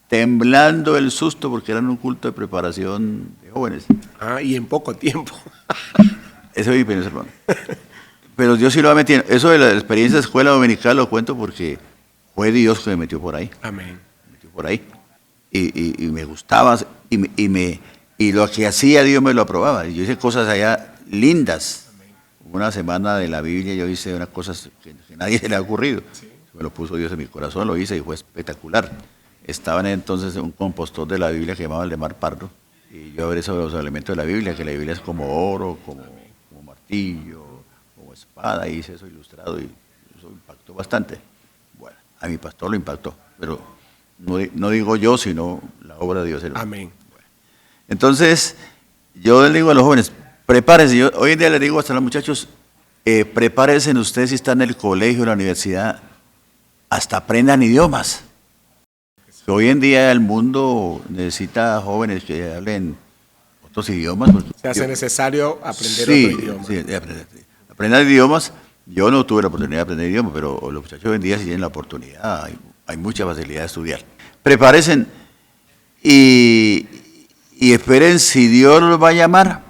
temblando el susto porque era un culto de preparación de jóvenes. Y en poco tiempo. Ese fue mi primer sermón. Pero Dios sí lo va metiendo. Eso de la experiencia de escuela dominical lo cuento porque fue Dios que me metió por ahí. Amén. Me metió por ahí. Y me gustaba y lo que hacía Dios me lo aprobaba. Y yo hice cosas allá lindas. Una semana de la Biblia yo hice unas cosas que nadie se le ha ocurrido. Sí. Me lo puso Dios en mi corazón, lo hice y fue espectacular. Estaban entonces un compostor de la Biblia que llamaba Aldemar Pardo. Y yo hablé sobre los elementos de la Biblia, que la Biblia es como oro, como martillo, como espada. Y hice eso ilustrado y eso impactó bastante. Bueno, a mi pastor lo impactó, pero no digo yo, sino la obra de Dios. Amén. Bueno. Entonces, yo les digo a los jóvenes, prepárense. Yo hoy en día les digo hasta a los muchachos, prepárense ustedes si están en el colegio, en la universidad, hasta aprendan idiomas. Hoy en día el mundo necesita jóvenes que hablen otros idiomas. Se hace necesario aprender otro idioma. Sí, aprender idiomas. Yo no tuve la oportunidad de aprender idiomas, pero los muchachos hoy en día sí tienen la oportunidad. Hay mucha facilidad de estudiar. Prepárense y esperen si Dios los va a llamar.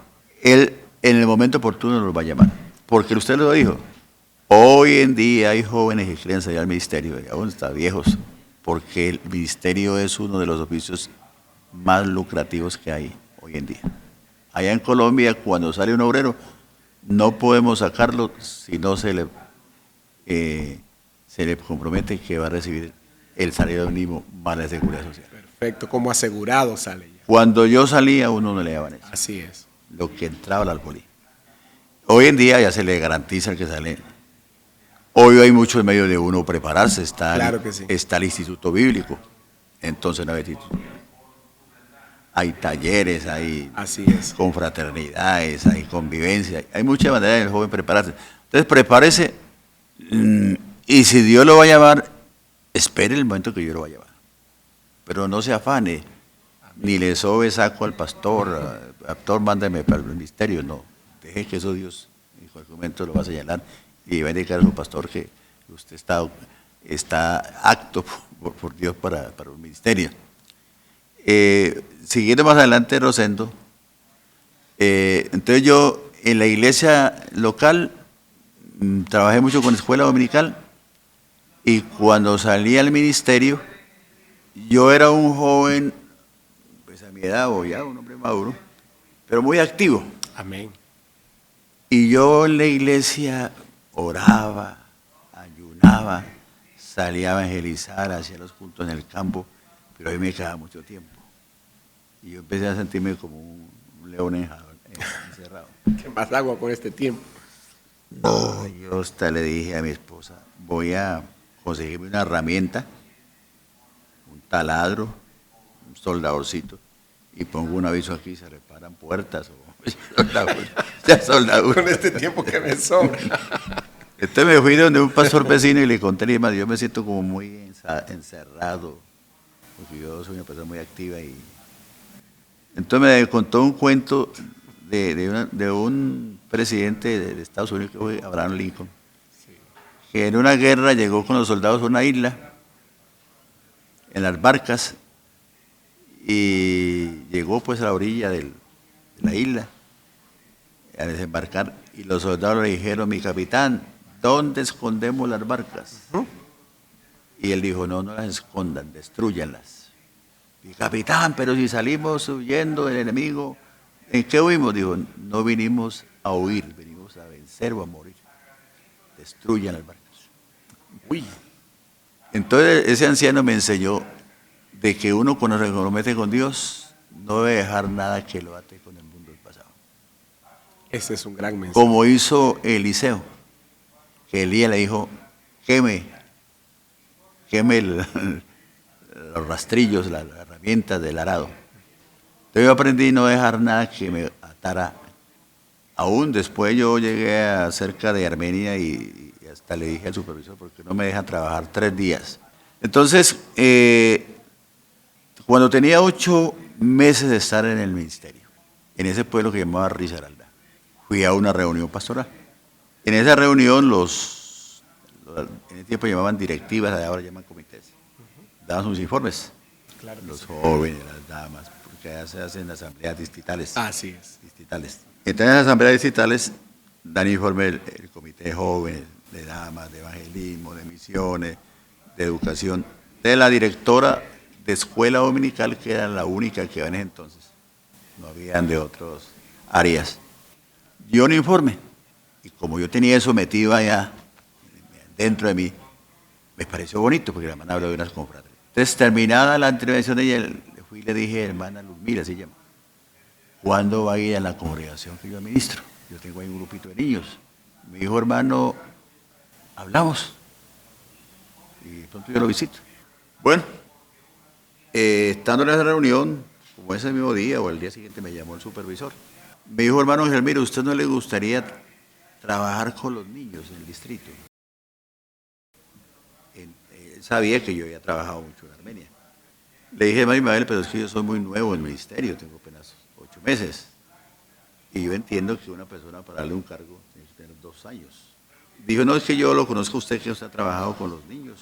Él en el momento oportuno los va a llamar. Porque usted lo dijo. Hoy en día hay jóvenes que quieren salir al ministerio, y aún están viejos, porque el ministerio es uno de los oficios más lucrativos que hay hoy en día. Allá en Colombia, cuando sale un obrero, no podemos sacarlo si no se le compromete que va a recibir el salario mínimo más la seguridad social. Perfecto, como asegurado sale ya. Cuando yo salía, uno no le daban eso. Así es. Lo que entraba al alcoholí. Hoy en día ya se le garantiza el que sale. Hoy hay muchos medios de uno prepararse. Claro que sí. Está el Instituto Bíblico. Entonces no hay instituto. Hay talleres, hay confraternidades, hay convivencia. Hay muchas maneras del joven prepararse. Entonces prepárese y si Dios lo va a llamar, espere el momento que Dios lo va a llamar. Pero no se afane, ni le sobe saco al pastor. Pastor, mándame para el ministerio. No, deje que eso Dios en cualquier momento lo va a señalar y va a indicar a su pastor que usted está apto por Dios para un ministerio. Siguiendo más adelante, Rosendo, entonces yo en la iglesia local trabajé mucho con escuela dominical y cuando salí al ministerio, yo era un joven, pues a mi edad o ya un hombre maduro, pero muy activo. Amén. Y yo en la iglesia oraba, ayunaba, salía a evangelizar, hacía los cultos en el campo, pero a mí me quedaba mucho tiempo. Y yo empecé a sentirme como un león encerrado. ¿Qué más hago con este tiempo? No, yo hasta le dije a mi esposa, voy a conseguirme una herramienta, un taladro, un soldadorcito, y pongo un aviso aquí, se reparan puertas o soldadura. Con este tiempo que me sobra. Entonces me fui donde un pastor vecino y le conté, y yo me siento como muy encerrado, porque yo soy una persona muy activa. Y entonces me contó un cuento de un presidente de Estados Unidos, que fue Abraham Lincoln, que en una guerra llegó con los soldados a una isla, en las barcas, y llegó pues a la orilla de la isla, a desembarcar, y los soldados le dijeron, mi capitán, ¿dónde escondemos las barcas? Y él dijo, no las escondan, destrúyanlas. Mi capitán, pero si salimos huyendo del enemigo, ¿En qué huimos? Dijo, no vinimos a huir, venimos a vencer o a morir. Destruyan las barcas. Uy, Entonces ese anciano me enseñó de que uno cuando se compromete con Dios no debe dejar nada que lo ate con el mundo del pasado. ese es un gran mensaje. Como hizo Eliseo, que Elías le dijo, queme los rastrillos, las herramientas del arado. Entonces yo aprendí a no dejar nada que me atara. Aún después yo llegué a cerca de Armenia y hasta le dije al supervisor, porque no me dejan trabajar 3 días. Entonces, cuando tenía 8 meses de estar en el ministerio, en ese pueblo que llamaba Risaralda, fui a una reunión pastoral. En esa reunión en ese tiempo llamaban directivas, ahora llaman comités, daban sus informes. Claro que Los sí. jóvenes, las damas, porque allá se hacen asambleas distritales. Así es. Entonces, en las asambleas distritales dan informe el comité de jóvenes, de damas, de evangelismo, de misiones, de educación, de la directora de escuela dominical, que era la única que en ese entonces. No habían de otras áreas. Dio un informe, y como yo tenía eso metido allá, dentro de mí, me pareció bonito, porque la hermana habló de unas confraternias. Entonces, terminada la intervención de ella, le fui y le dije, hermana Luzmila, se llama, ¿cuándo va a ir a la congregación que yo administro? Yo tengo ahí un grupito de niños. Me dijo, hermano, hablamos. Y de pronto yo lo visito. Bueno, estando en esa reunión, como ese mismo día o el día siguiente me llamó el supervisor. Me dijo, hermano Ángel, mire, ¿a usted no le gustaría trabajar con los niños en el distrito? Él sabía que yo había trabajado mucho en Armenia. Le dije, hermano Ismael, pero es que yo soy muy nuevo en el ministerio, tengo apenas 8 meses. Y yo entiendo que una persona para darle un cargo tiene que tener 2 años. Dijo, no, es que yo lo conozco a usted, que usted ha trabajado con los niños,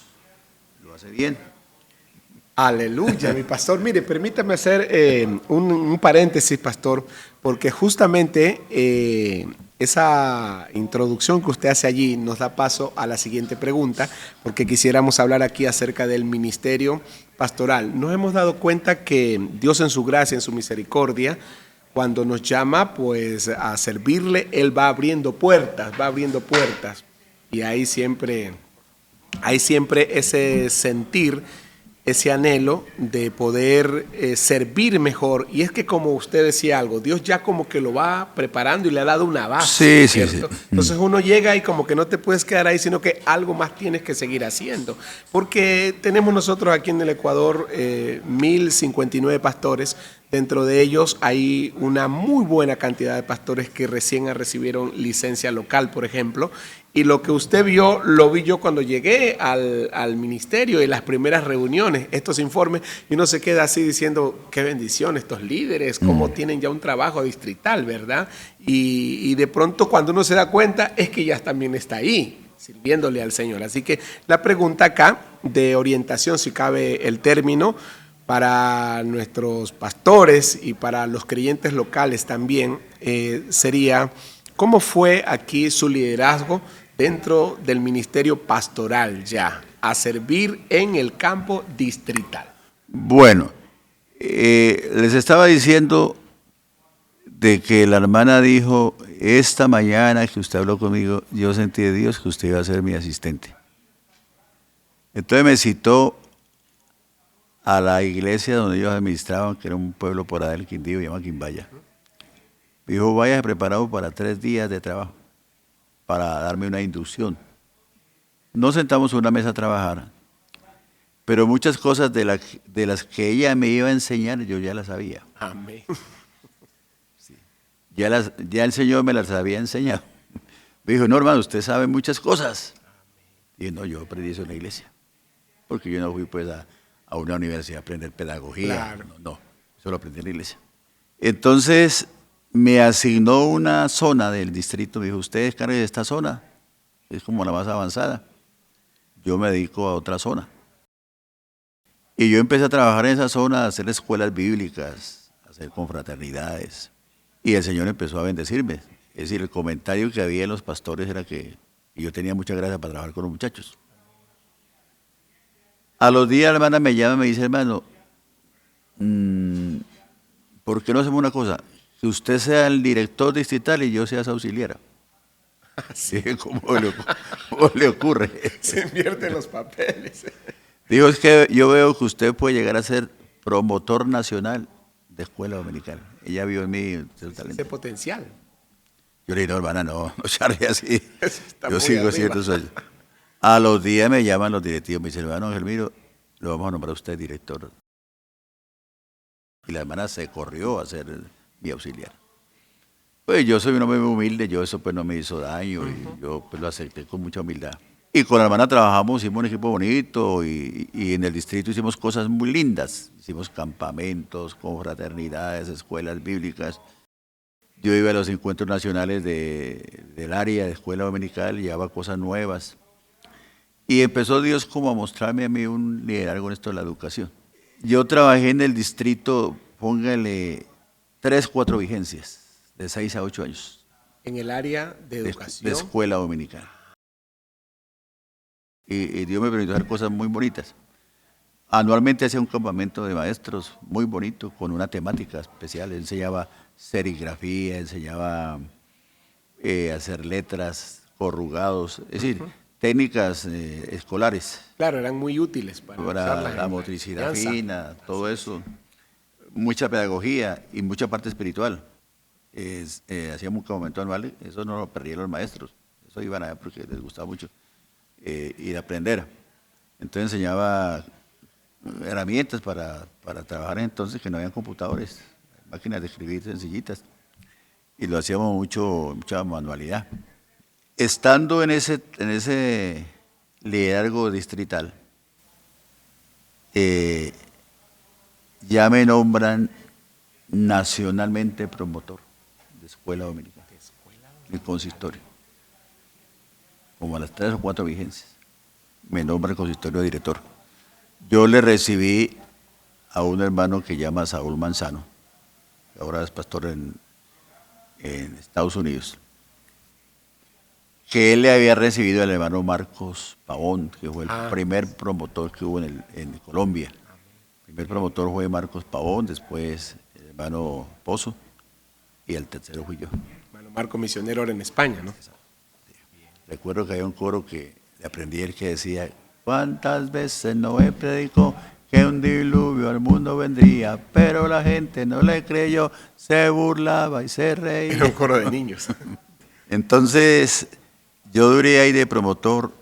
lo hace bien. Aleluya, mi pastor. Mire, permítame hacer un paréntesis, pastor, porque justamente esa introducción que usted hace allí nos da paso a la siguiente pregunta, porque quisiéramos hablar aquí acerca del ministerio pastoral. Nos hemos dado cuenta que Dios en su gracia, en su misericordia, cuando nos llama pues a servirle, Él va abriendo puertas, y hay siempre ese sentir, ese anhelo de poder servir mejor. Y es que, como usted decía algo, Dios ya como que lo va preparando y le ha dado una base, Sí, sí, ¿cierto? sí. Entonces uno llega y como que no te puedes quedar ahí, sino que algo más tienes que seguir haciendo. Porque tenemos nosotros aquí en el Ecuador 1059 pastores. Dentro de ellos hay una muy buena cantidad de pastores que recién recibieron licencia local, por ejemplo. Y lo que usted vio, lo vi yo cuando llegué al ministerio en las primeras reuniones, estos informes, y uno se queda así diciendo, qué bendición estos líderes, cómo tienen ya un trabajo distrital, ¿verdad? Y de pronto cuando uno se da cuenta es que ya también está ahí, sirviéndole al Señor. Así que la pregunta acá de orientación, si cabe el término, para nuestros pastores y para los creyentes locales también, sería, ¿cómo fue aquí su liderazgo dentro del ministerio pastoral ya, a servir en el campo distrital? Bueno, les estaba diciendo de que la hermana dijo, esta mañana que usted habló conmigo, yo sentí de Dios que usted iba a ser mi asistente. Entonces me citó a la iglesia donde ellos administraban, que era un pueblo por ahí del Quindío, se llama Quimbaya. Me dijo, vaya preparado para 3 días de trabajo, para darme una inducción. Nos sentamos en una mesa a trabajar, pero muchas cosas de las que ella me iba a enseñar, yo ya las sabía. Amén. Ya el Señor me las había enseñado. Me dijo, no, hermano, usted sabe muchas cosas. Y dije, no, yo aprendí eso en la iglesia. Porque yo no fui pues a una universidad a aprender pedagogía. Claro. No, eso lo aprendí en la iglesia. Entonces me asignó una zona del distrito. Me dijo, usted descargue de esta zona. Es como la más avanzada. Yo me dedico a otra zona. Y yo empecé a trabajar en esa zona, a hacer escuelas bíblicas, a hacer confraternidades. Y el Señor empezó a bendecirme. Es decir, el comentario que había en los pastores era que yo tenía mucha gracia para trabajar con los muchachos. A los días la hermana me llama y me dice, hermano, ¿por qué no hacemos una cosa? que usted sea el director distrital y yo sea su auxiliar. Sí. ¿Cómo le ocurre? Se invierten los papeles. Digo, es que yo veo que usted puede llegar a ser promotor nacional de escuela dominical. Ella vio en mí ese talento. Ese potencial. Yo le digo, no, hermana, no charle así. Está Yo muy sigo arriba. ciertos años. A los días me llaman los directivos, me dicen, hermano Angelmiro, lo vamos a nombrar a usted director. Y la hermana se corrió a ser mi auxiliar. Pues yo soy un hombre muy humilde, yo eso pues no me hizo daño y yo pues lo acepté con mucha humildad. Y con la hermana trabajamos, hicimos un equipo bonito y en el distrito hicimos cosas muy lindas. Hicimos campamentos, confraternidades, escuelas bíblicas. Yo iba a los encuentros nacionales del área de escuela dominical, llevaba cosas nuevas. Y empezó Dios como a mostrarme a mí un liderazgo en esto de la educación. Yo trabajé en el distrito, póngale 3, 4 vigencias, de 6 a 8 años. En el área de De educación. escuela dominical. Y Dios me permitió hacer cosas muy bonitas. Anualmente hacía un campamento de maestros muy bonito, con una temática especial. Enseñaba serigrafía, enseñaba a hacer letras, corrugados, es decir, técnicas escolares Claro, eran muy útiles para usarlas la en motricidad enseñanza. fina, todo eso. Mucha pedagogía y mucha parte espiritual. Hacíamos un campamento anual, eso no lo perdían los maestros, eso iban a ver porque les gustaba mucho ir a aprender. Entonces enseñaba herramientas para trabajar entonces que no habían computadores, máquinas de escribir sencillitas, y lo hacíamos mucha manualidad. Estando en ese liderazgo distrital, ya me nombran nacionalmente promotor de escuela dominical, el consistorio, como a las 3 o 4 vigencias, me nombra el consistorio director. Yo le recibí a un hermano que llama Saúl Manzano, que ahora es pastor en Estados Unidos, que él le había recibido al hermano Marcos Pavón, que fue el primer promotor que hubo en Colombia. El primer promotor fue Marcos Pavón, después el hermano Pozo, y el tercero fui yo. Hermano Marco misionero ahora en España, ¿no? Recuerdo que había un coro que le aprendí el que decía, ¿cuántas veces Noé predicó que un diluvio al mundo vendría? Pero la gente no le creyó, se burlaba y se reía. Era un coro de niños. Entonces, yo duré ahí de promotor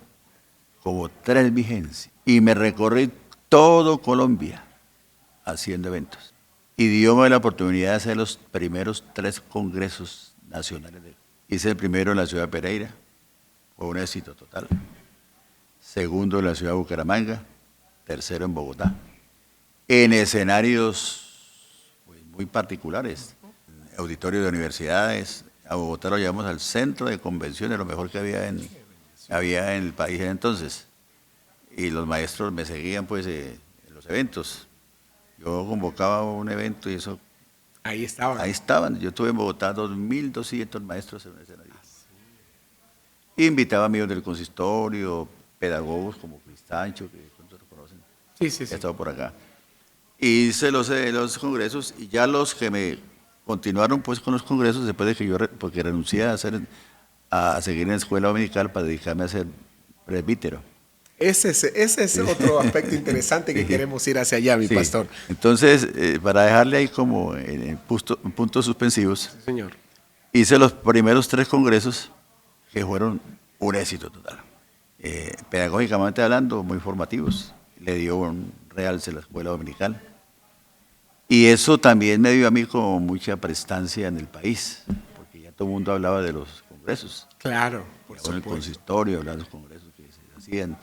como 3 vigencias y me recorrí todo Colombia haciendo eventos. Y dióme la oportunidad de hacer los primeros 3 congresos nacionales. Hice el primero en la ciudad de Pereira, fue un éxito total. Segundo en la ciudad de Bucaramanga, tercero en Bogotá. En escenarios pues, muy particulares, auditorios de universidades. A Bogotá lo llevamos al centro de convenciones, lo mejor que había en el país entonces. Y los maestros me seguían pues en los eventos. Yo convocaba un evento y eso... Ahí estaban. Ahí estaban. Yo tuve en Bogotá 2.200 maestros en un escenario. Invitaba amigos del consistorio, pedagogos como Cristancho, que todos lo conocen. Sí. He estado por acá. Hice los congresos y ya los que me continuaron pues con los congresos después de que yo, porque renuncié a seguir en la escuela dominical para dedicarme a ser presbítero. Ese es otro aspecto interesante que queremos ir hacia allá, mi pastor. Entonces, para dejarle ahí como en puntos suspensivos, Sí, señor. hice los primeros 3 congresos que fueron un éxito total. Pedagógicamente hablando, muy formativos. Le dio un realce a la escuela dominical. Y eso también me dio a mí como mucha prestancia en el país, porque ya todo el mundo hablaba de los congresos. Claro, por Con el supuesto. consistorio, hablaba de los congresos que se hacían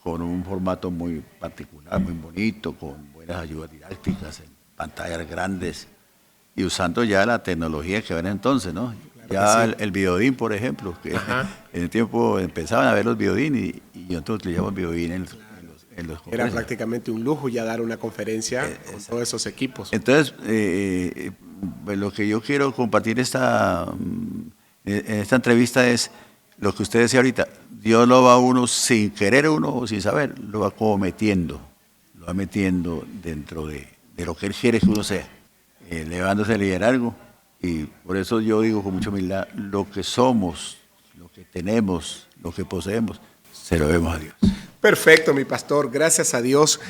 con un formato muy particular, muy bonito, con buenas ayudas didácticas, en pantallas grandes y usando ya la tecnología que había entonces, ¿no? Claro Ya que sí. el videodín, por ejemplo, que en el tiempo empezaban a ver los videodín y nosotros utilizamos videodín en los Era congresos. prácticamente un lujo ya dar una conferencia con todos esos equipos. Entonces, pues lo que yo quiero compartir en esta entrevista es lo que usted decía ahorita. Dios lo va a uno sin querer uno o sin saber, lo va como metiendo, lo va metiendo dentro de lo que Él quiere que uno sea, elevándose al liderazgo Y por eso yo digo con mucha humildad, lo que somos, lo que tenemos, lo que poseemos, se lo debemos a Dios. Perfecto, mi pastor. Gracias a Dios.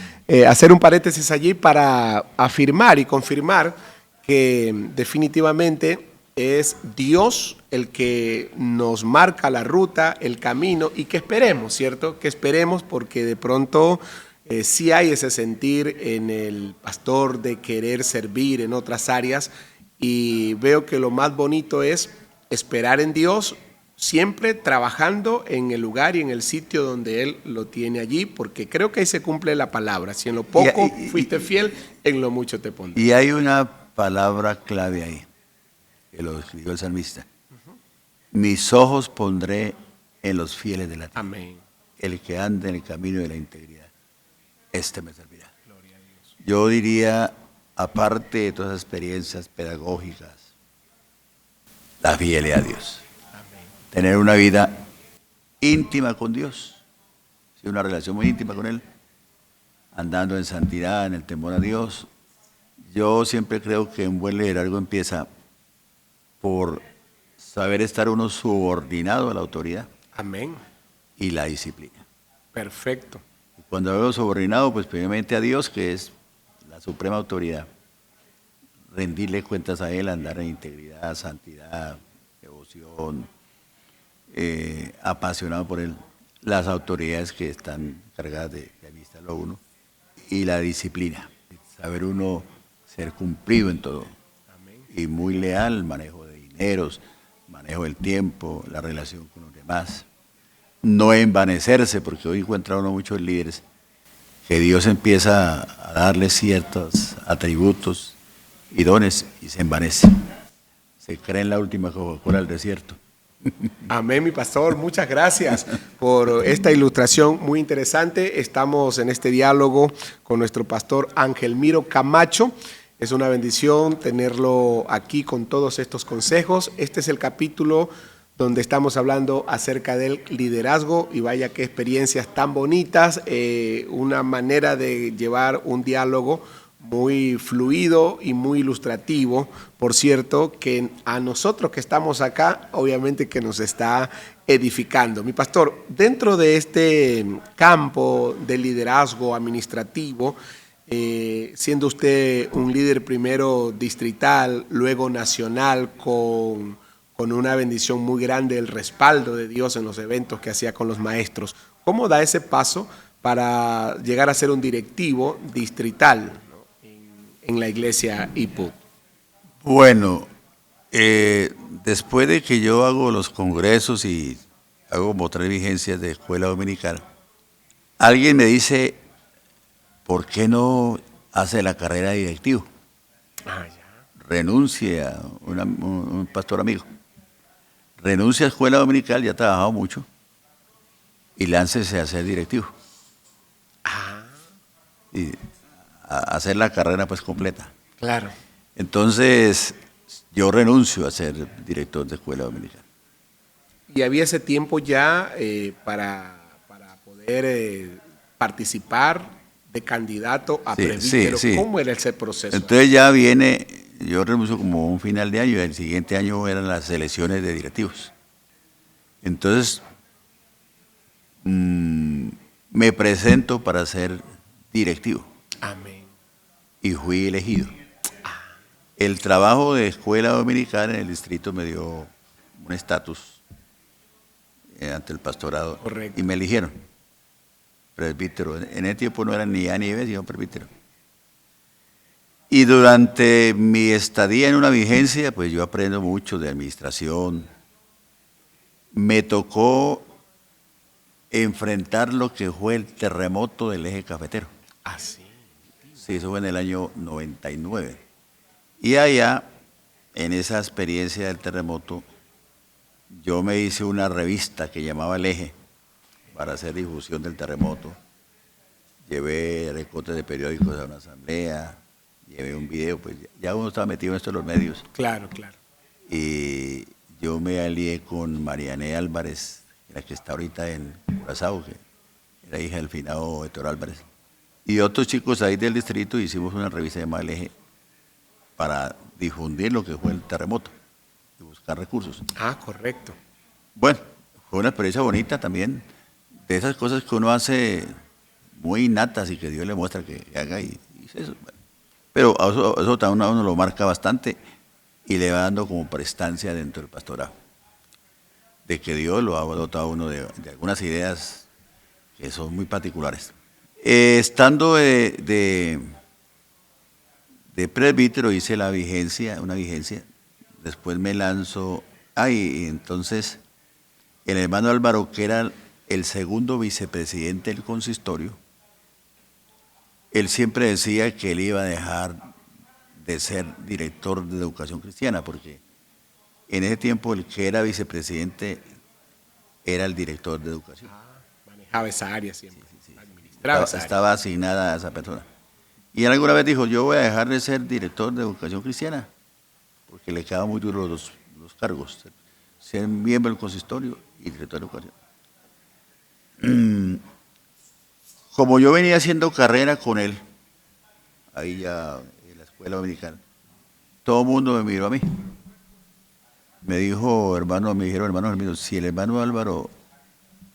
Hacer un paréntesis allí para afirmar y confirmar que definitivamente es Dios el que nos marca la ruta, el camino y que esperemos, ¿cierto? Que esperemos porque de pronto sí hay ese sentir en el pastor de querer servir en otras áreas y veo que lo más bonito es esperar en Dios, siempre trabajando en el lugar y en el sitio donde Él lo tiene allí, porque creo que ahí se cumple la palabra. Si en lo poco fuiste fiel, en lo mucho te pondré. Y hay una palabra clave ahí, que lo escribió el salmista. Mis ojos pondré en los fieles de la tierra. Amén. El que anda en el camino de la integridad, este me servirá. Yo diría, aparte de todas las experiencias pedagógicas, la fidelidad a Dios. Tener una vida íntima con Dios, sí, una relación muy íntima con Él, andando en santidad, en el temor a Dios. Yo siempre creo que un buen liderazgo empieza por saber estar uno subordinado a la autoridad Amén. y la disciplina. Perfecto. Y cuando hablo subordinado, pues primeramente a Dios, que es la suprema autoridad, rendirle cuentas a Él, andar en integridad, santidad, devoción, apasionado por Él, las autoridades que están cargadas de administrarlo a uno, y la disciplina, saber uno ser cumplido en todo, y muy leal, manejo de dineros, manejo del tiempo, la relación con los demás, no envanecerse, porque hoy encuentra uno muchos líderes que Dios empieza a darle ciertos atributos y dones y se envanece, se cree en la última Coca-Cola del desierto. Amén, mi pastor. Muchas gracias por esta ilustración muy interesante. Estamos en este diálogo con nuestro pastor Ángel Miro Camacho. Es una bendición tenerlo aquí con todos estos consejos. Este es el capítulo donde estamos hablando acerca del liderazgo y vaya qué experiencias tan bonitas, una manera de llevar un diálogo muy fluido y muy ilustrativo, por cierto, que a nosotros que estamos acá, obviamente que nos está edificando. Mi pastor, dentro de este campo de liderazgo administrativo, siendo usted un líder primero distrital, luego nacional, con una bendición muy grande, el respaldo de Dios en los eventos que hacía con los maestros, ¿cómo da ese paso para llegar a ser un directivo distrital en la iglesia IPUC? Bueno, después de que yo hago los congresos y hago como 3 vigencias de escuela dominical, alguien me dice, ¿por qué no hace la carrera de directivo? Renuncia, un pastor amigo, renuncia a escuela dominical, ya ha trabajado mucho, y láncese a ser directivo. Y a hacer la carrera pues completa. Claro. Entonces, yo renuncio a ser director de escuela dominical. Y había ese tiempo ya para poder participar de candidato a presbítero. Sí. ¿Cómo era ese proceso? Entonces ya viene, yo renuncio como un final de año y el siguiente año eran las elecciones de directivos. Entonces, me presento para ser directivo. Amén. Y fui elegido. El trabajo de escuela dominical en el distrito me dio un estatus ante el pastorado. Correcto. Y me eligieron presbítero. En ese tiempo no era ni A ni B, sino presbítero. Y durante mi estadía en una vigencia, pues yo aprendo mucho de administración. Me tocó enfrentar lo que fue el terremoto del eje cafetero. Así. Sí, eso fue en el año 99. Y allá, en esa experiencia del terremoto, yo me hice una revista que llamaba El Eje para hacer difusión del terremoto. Llevé recortes de periódicos a una asamblea, llevé un video, pues ya uno estaba metido en esto de los medios. Claro, claro. Y yo me alié con Mariané Álvarez, la que está ahorita en Curazao, que era hija del finado Héctor Álvarez. Y otros chicos ahí del distrito hicimos una revista llamada El Eje para difundir lo que fue el terremoto y buscar recursos. Ah, correcto. Bueno, fue una experiencia bonita también, de esas cosas que uno hace muy innatas y que Dios le muestra que haga y eso. Bueno. Pero eso también a uno lo marca bastante y le va dando como prestancia dentro del pastorado, de que Dios lo ha dotado a uno de algunas ideas que son muy particulares. Estando de presbítero hice una vigencia, después me lanzo, y entonces el hermano Álvaro, que era el segundo vicepresidente del consistorio, él siempre decía que él iba a dejar de ser director de educación cristiana, porque en ese tiempo el que era vicepresidente era el director de educación. Manejaba esa área siempre. Administraba esa área. Estaba asignada a esa persona. Y él alguna vez dijo, yo voy a dejar de ser director de educación cristiana, porque le quedaban muy duros los cargos, ser miembro del consistorio y director de educación. Como yo venía haciendo carrera con él, ahí ya en la escuela dominical, todo el mundo me miró a mí. Me dijeron, hermanos míos, si el hermano Álvaro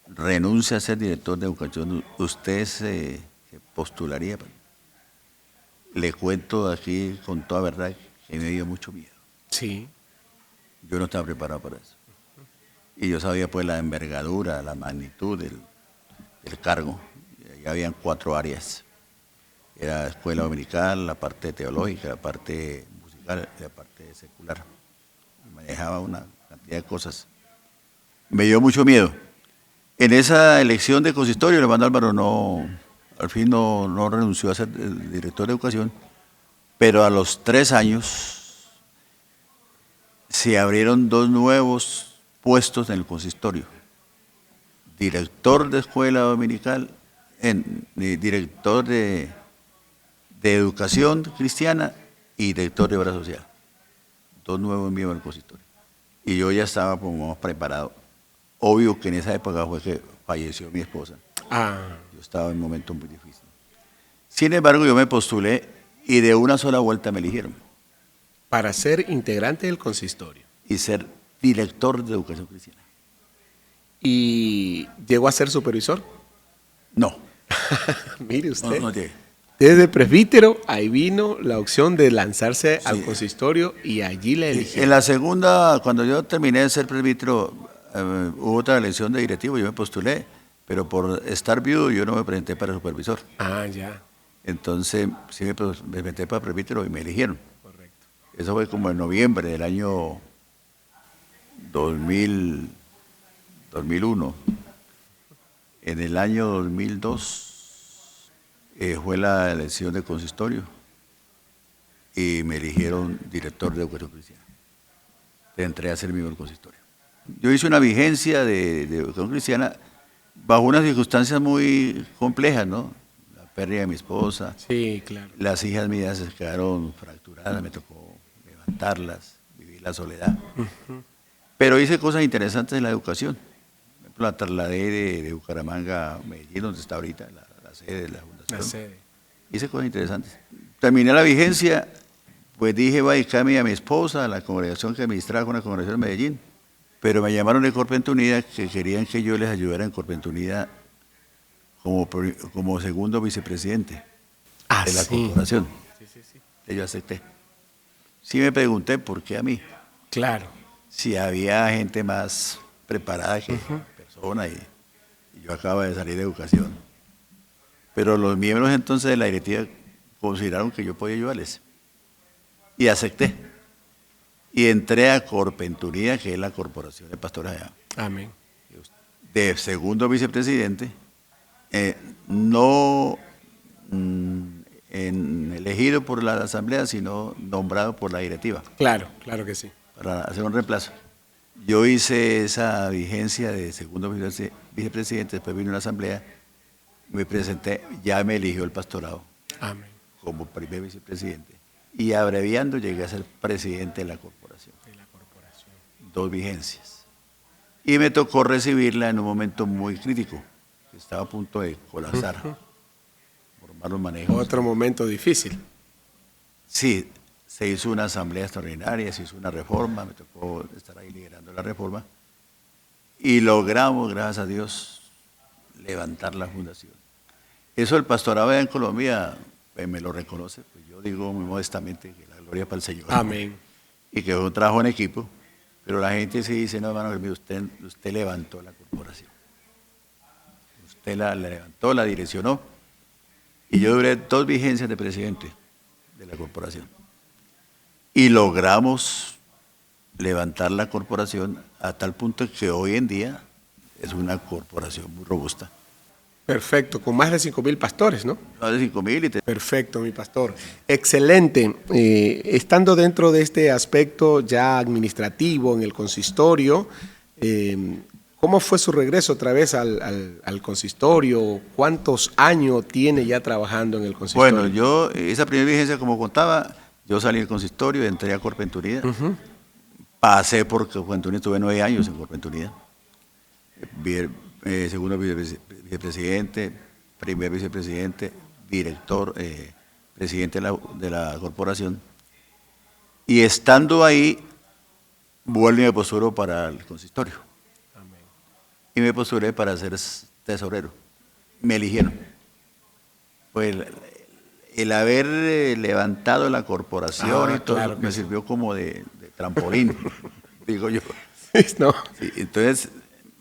renuncia a ser director de educación, usted se postularía. Le cuento aquí con toda verdad que me dio mucho miedo. Sí. Yo no estaba preparado para eso. Y yo sabía pues la envergadura, la magnitud del cargo. Ya habían 4 áreas. Era la escuela dominical, la parte teológica, la parte musical y la parte secular. Y manejaba una cantidad de cosas. Me dio mucho miedo. En esa elección de consistorio, el hermano Álvaro al fin no renunció a ser el director de educación, pero a los 3 años se abrieron 2 nuevos puestos en el consistorio. Director de escuela dominical, director de educación cristiana y director de obra social. 2 nuevos miembros del consistorio. Y yo ya estaba como más preparado. Obvio que en esa época fue que falleció mi esposa. Yo estaba en un momento muy difícil. Sin embargo, yo me postulé y de una sola vuelta me eligieron. Para ser integrante del consistorio. Y ser director de educación cristiana. ¿Y llegó a ser supervisor? No. Mire usted. No llegué. Desde presbítero, ahí vino la opción de lanzarse al consistorio y allí le eligieron. En la segunda, cuando yo terminé de ser presbítero, hubo otra elección de directivo, yo me postulé, pero por estar viudo yo no me presenté para supervisor. Ya. Entonces sí me presenté para presbítero y me eligieron. Correcto. Eso fue como en noviembre del año 2001. En el año 2002 fue la elección del consistorio y me eligieron director de educación cristiana. Entré a ser miembro del consistorio. Yo hice una vigencia de educación cristiana bajo unas circunstancias muy complejas, ¿no? La pérdida de mi esposa. Sí, claro. Las hijas mías se quedaron fracturadas, me tocó levantarlas, vivir la soledad. Pero hice cosas interesantes en la educación. Por ejemplo, la trasladé de Bucaramanga a Medellín, donde está ahorita la sede de la fundación. La sede. Hice cosas interesantes. Terminé la vigencia, pues dije, voy a dedicarme a mi esposa, a la congregación que administraba con la congregación de Medellín. Pero me llamaron de Corpente Unida que querían que yo les ayudara en Corpente Unida como segundo vicepresidente de la corporación. Sí. Y yo acepté. Sí me pregunté por qué a mí. Claro. Si había gente más preparada que persona y yo acabo de salir de educación. Pero los miembros entonces de la directiva consideraron que yo podía ayudarles. Y acepté. Y entré a Corpente Unida, que es la corporación de pastores allá. Amén. De segundo vicepresidente, no elegido por la asamblea, sino nombrado por la directiva. Claro que sí. Para hacer un reemplazo. Yo hice esa vigencia de segundo vicepresidente, después vino una asamblea, me presenté, ya me eligió el pastorado. Amén. Como primer vicepresidente. Y abreviando llegué a ser presidente de la corporación. 2 vigencias. Y me tocó recibirla en un momento muy crítico, que estaba a punto de colapsar por malos manejos. Otro momento difícil. Sí, se hizo una asamblea extraordinaria, se hizo una reforma, me tocó estar ahí liderando la reforma, y logramos, gracias a Dios, levantar la fundación. Eso el pastorado en Colombia me lo reconoce, pues yo digo muy modestamente que la gloria para el Señor. Amén. Y que fue un trabajo en equipo, pero la gente sí dice, no, hermano, usted levantó la corporación. Usted la levantó, la direccionó, y yo duré 2 vigencias de presidente de la corporación. Y logramos levantar la corporación a tal punto que hoy en día es una corporación muy robusta. Perfecto, con más de 5.000 pastores, ¿no? Más de 5.000 Perfecto, mi pastor. Excelente. Estando dentro de este aspecto ya administrativo en el consistorio, ¿cómo fue su regreso otra vez al consistorio? ¿Cuántos años tiene ya trabajando en el consistorio? Bueno, yo, esa primera vigencia, como contaba, yo salí del consistorio, entré a Corpentunida, pasé por Corpentunida, estuve 9 años en Corpentunida, segundo vicepresidente, primer vicepresidente, director, presidente de la corporación, y estando ahí, vuelvo y me posturo para el consistorio. Amén. Y me postulé para ser tesorero. Me eligieron. Pues el haber levantado la corporación y todo claro eso que me sí. sirvió como de trampolín, digo yo. ¿No? Sí, entonces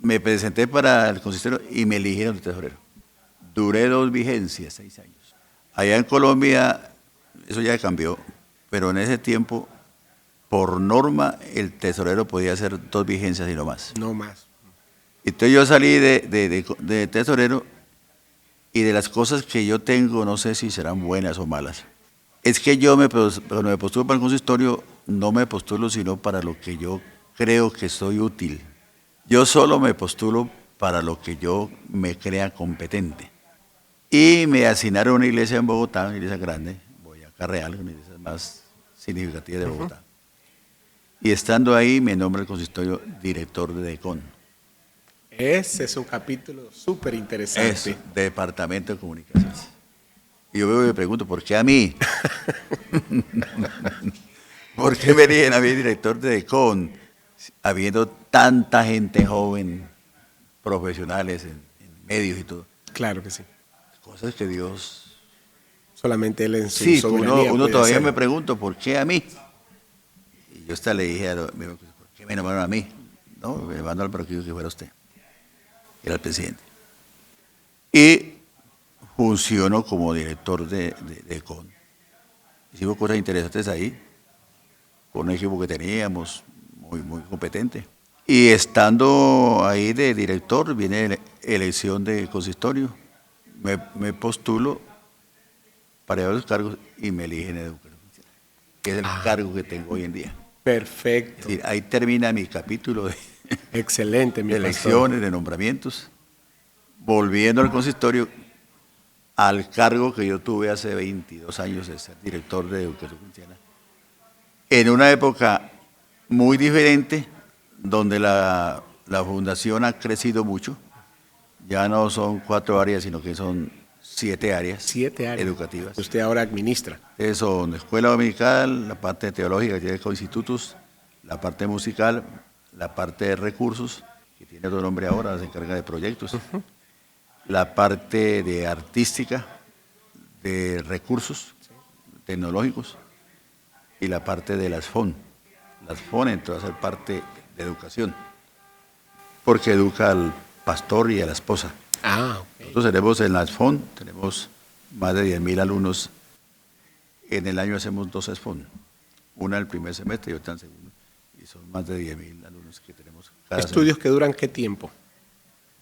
me presenté para el consistorio y me eligieron de tesorero. Duré 2 vigencias, 6 años. Allá en Colombia, eso ya cambió, pero en ese tiempo, por norma, el tesorero podía hacer 2 vigencias y no más. No más. Entonces yo salí de tesorero, y de las cosas que yo tengo, no sé si serán buenas o malas. Es que yo cuando me postulo para el consistorio, no me postulo sino para lo que yo creo que soy útil. Yo solo me postulo para lo que yo me crea competente. Y me asignaron una iglesia en Bogotá, una iglesia grande, Boyacá Real, una iglesia más significativa de Bogotá. Y estando ahí me nombra el consistorio director de DECON. Ese es un capítulo súper interesante. Eso, Departamento de Comunicaciones. Y yo me pregunto, ¿por qué a mí? ¿Por qué me eligen a mí director de DECON, habiendo tanta gente joven, profesionales en medios y todo? Claro que sí. Cosas que Dios... Solamente él en su Sí, soberanía uno puede todavía hacerlo. me pregunto, ¿por qué a mí? Y yo hasta le dije, ¿por qué me nombraron a mí? No, me mandaron para que fuera usted. Era el presidente. Y funcionó como director de DECON. Hicimos cosas interesantes ahí, con un equipo que teníamos, muy competente. Y estando ahí de director, viene elección de consistorio. Me postulo para los cargos y me eligen en educación, que es el cargo que tengo hoy en día. Perfecto. Es decir, ahí termina mi capítulo de Excelente, mi pastor. elecciones, de nombramientos. Volviendo al consistorio, al cargo que yo tuve hace 22 años de ser director de educación cristiana, en una época muy diferente, donde la fundación ha crecido mucho. Ya no son 4 áreas, sino que son 7 áreas, 7 áreas educativas. usted ahora administra. Son escuela dominical, la parte teológica que tiene con institutos, la parte musical, la parte de recursos, que tiene otro nombre ahora, se encarga de proyectos, la parte de artística, de recursos tecnológicos, y la parte de las FON. Las FON entró a ser parte de educación, porque educa al pastor y a la esposa. Ok. Nosotros tenemos en las FON, tenemos más de 10.000 alumnos. En el año hacemos 2 FON, una el primer semestre y otra en el segundo. Y son más de 10.000 alumnos que tenemos cada ¿Estudios que duran qué tiempo?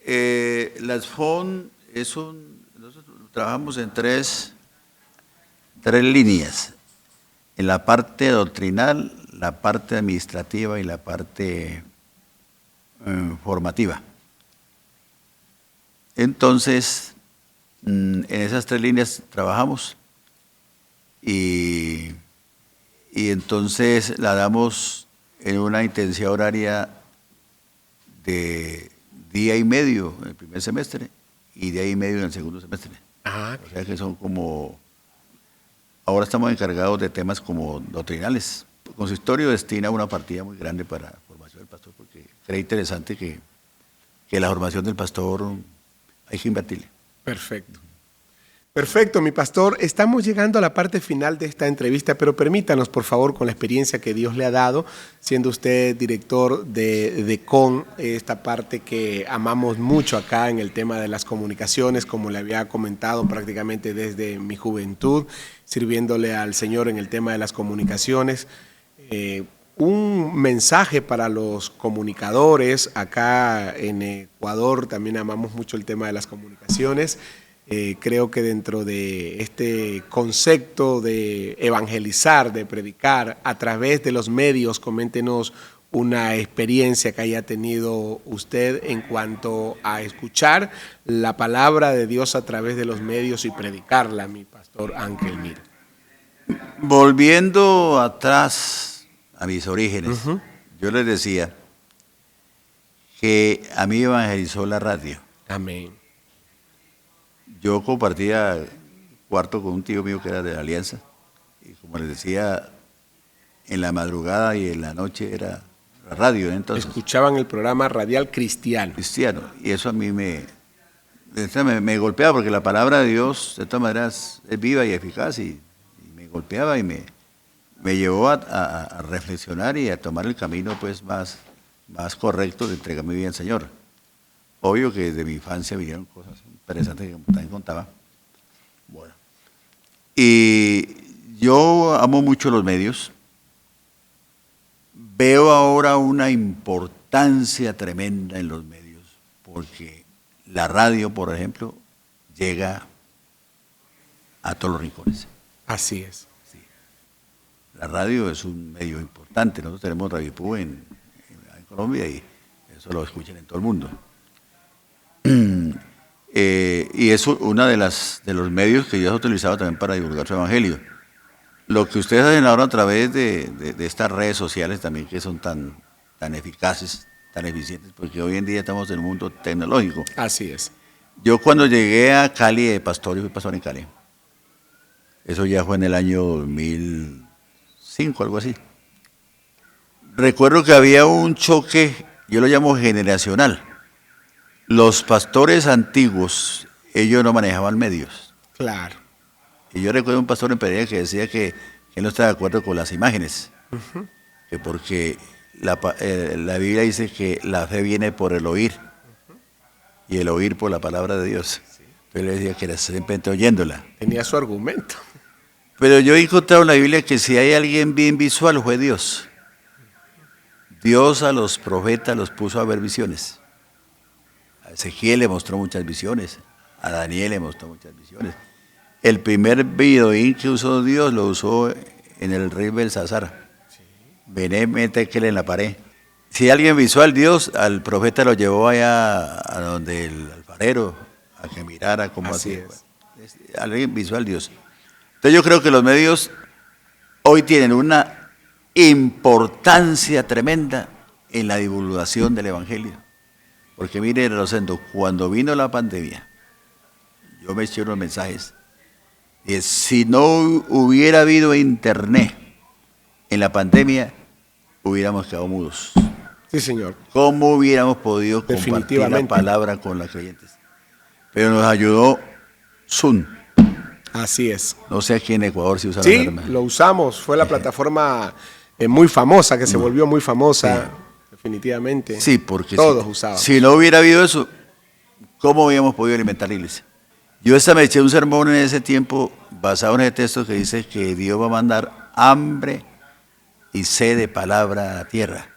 Las FON nosotros trabajamos en tres líneas. En la parte doctrinal, la parte administrativa y la parte formativa. Entonces, en esas 3 líneas trabajamos y entonces la damos en una intensidad horaria de día y medio en el primer semestre y día y medio en el segundo semestre. O sea que son como ahora estamos encargados de temas como doctrinales. Consistorio destina una partida muy grande para la formación del pastor, porque cree interesante que la formación del pastor hay que invertirle. Perfecto. Perfecto, mi pastor. Estamos llegando a la parte final de esta entrevista, pero permítanos, por favor, con la experiencia que Dios le ha dado, siendo usted director de CON, esta parte que amamos mucho acá en el tema de las comunicaciones, como le había comentado prácticamente desde mi juventud, sirviéndole al Señor en el tema de las comunicaciones. Un mensaje para los comunicadores. Acá en Ecuador también amamos mucho el tema de las comunicaciones. Creo que dentro de este concepto de evangelizar, de predicar a través de los medios, coméntenos una experiencia que haya tenido usted en cuanto a escuchar la palabra de Dios a través de los medios y predicarla, mi pastor Ángel Mir. Volviendo atrás a mis orígenes, yo les decía que a mí evangelizó la radio. Amén. Yo compartía cuarto con un tío mío que era de la Alianza, y como les decía, en la madrugada y en la noche era la radio. Entonces, escuchaban el programa radial cristiano. Y eso a mí me golpeaba, porque la palabra de Dios de todas maneras es viva y eficaz, y me golpeaba y me llevó a reflexionar y a tomar el camino pues más correcto de entregar mi vida al Señor. Obvio que desde mi infancia vinieron cosas interesantes que también contaba. Bueno. Y yo amo mucho los medios. Veo ahora una importancia tremenda en los medios, porque la radio, por ejemplo, llega a todos los rincones. Así es. Sí. La radio es un medio importante. Nosotros tenemos Radio Ipú en Colombia y eso lo escuchan en todo el mundo. Y es uno de los medios que Dios ha utilizado también para divulgar su evangelio. Lo que ustedes hacen ahora a través de estas redes sociales también, que son tan eficaces, tan eficientes, porque hoy en día estamos en un mundo tecnológico. Así es. Yo cuando llegué a Cali de pastor, yo fui pastor en Cali. Eso ya fue en el año 2005, algo así. Recuerdo que había un choque, yo lo llamo generacional. Los pastores antiguos, ellos no manejaban medios. Claro. Y yo recuerdo un pastor en Pereira que decía que él no estaba de acuerdo con las imágenes, que porque la Biblia dice que la fe viene por el oír, y el oír por la palabra de Dios. Pero él decía que era simplemente oyéndola. Tenía su argumento. Pero yo he encontrado en la Biblia que si hay alguien bien visual fue Dios. Dios a los profetas los puso a ver visiones. A Ezequiel le mostró muchas visiones, a Daniel le mostró muchas visiones. El primer videoín que usó Dios lo usó en el rey Belsasar. Vené, métele en la pared. Si alguien visual, Dios al profeta lo llevó allá a donde el alfarero, a que mirara cómo hacía. Alguien visual, Dios. Entonces yo creo que los medios hoy tienen una importancia tremenda en la divulgación del evangelio. Porque mire, Rosendo, cuando vino la pandemia, yo me eché unos mensajes. Y si no hubiera habido internet en la pandemia, hubiéramos quedado mudos. Sí, señor. ¿Cómo hubiéramos podido compartir la palabra con los creyentes? Pero nos ayudó Zoom. Así es. No sé aquí en Ecuador si usan Sí, lo usamos. Fue la plataforma muy famosa, que se volvió muy famosa. Sí. Definitivamente. Sí, porque todos usaban. Si no hubiera habido eso, ¿cómo hubiéramos podido alimentar la iglesia? Yo me eché un sermón en ese tiempo basado en ese texto que dice que Dios va a mandar hambre y sed de palabra a la tierra.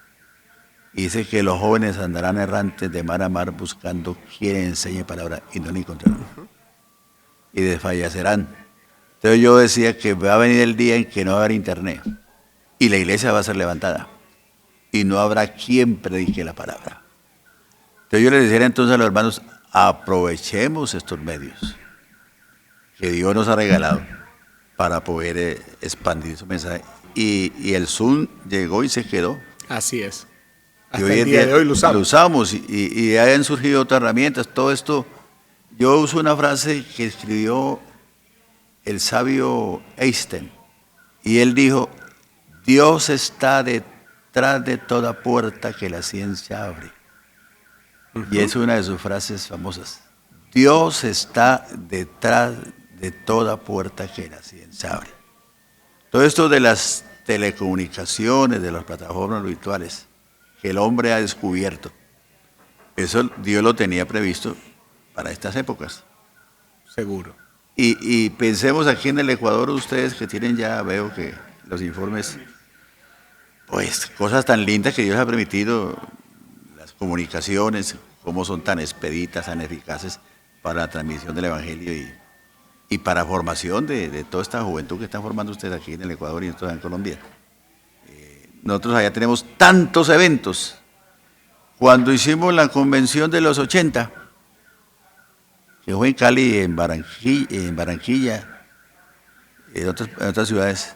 Y dice que los jóvenes andarán errantes de mar a mar buscando quien enseñe palabra y no la encontrarán. Y desfallecerán. Entonces yo decía que va a venir el día en que no va a haber internet y la iglesia va a ser levantada y no habrá quien predique la palabra. Entonces yo les decía entonces a los hermanos, aprovechemos estos medios que Dios nos ha regalado para poder expandir su mensaje. Y el Zoom llegó y se quedó. Así es. Hasta el día de hoy lo usamos. Lo usamos y han surgido otras herramientas. Todo esto, yo uso una frase que escribió el sabio Einstein, y él dijo, Dios está detrás de toda puerta que la ciencia abre. Y es una de sus frases famosas. Dios está detrás de toda puerta que la ciencia abre. Todo esto de las telecomunicaciones, de las plataformas virtuales, que el hombre ha descubierto, eso Dios lo tenía previsto para estas épocas. Seguro. Y pensemos aquí en el Ecuador, ustedes que tienen ya, veo que los informes, pues cosas tan lindas que Dios ha permitido, las comunicaciones, cómo son tan expeditas, tan eficaces para la transmisión del Evangelio y para formación de toda esta juventud que están formando ustedes aquí en el Ecuador y en Colombia. Nosotros allá tenemos tantos eventos. Cuando hicimos la convención de los 80, que fue en Cali, en Barranquilla, en otras ciudades,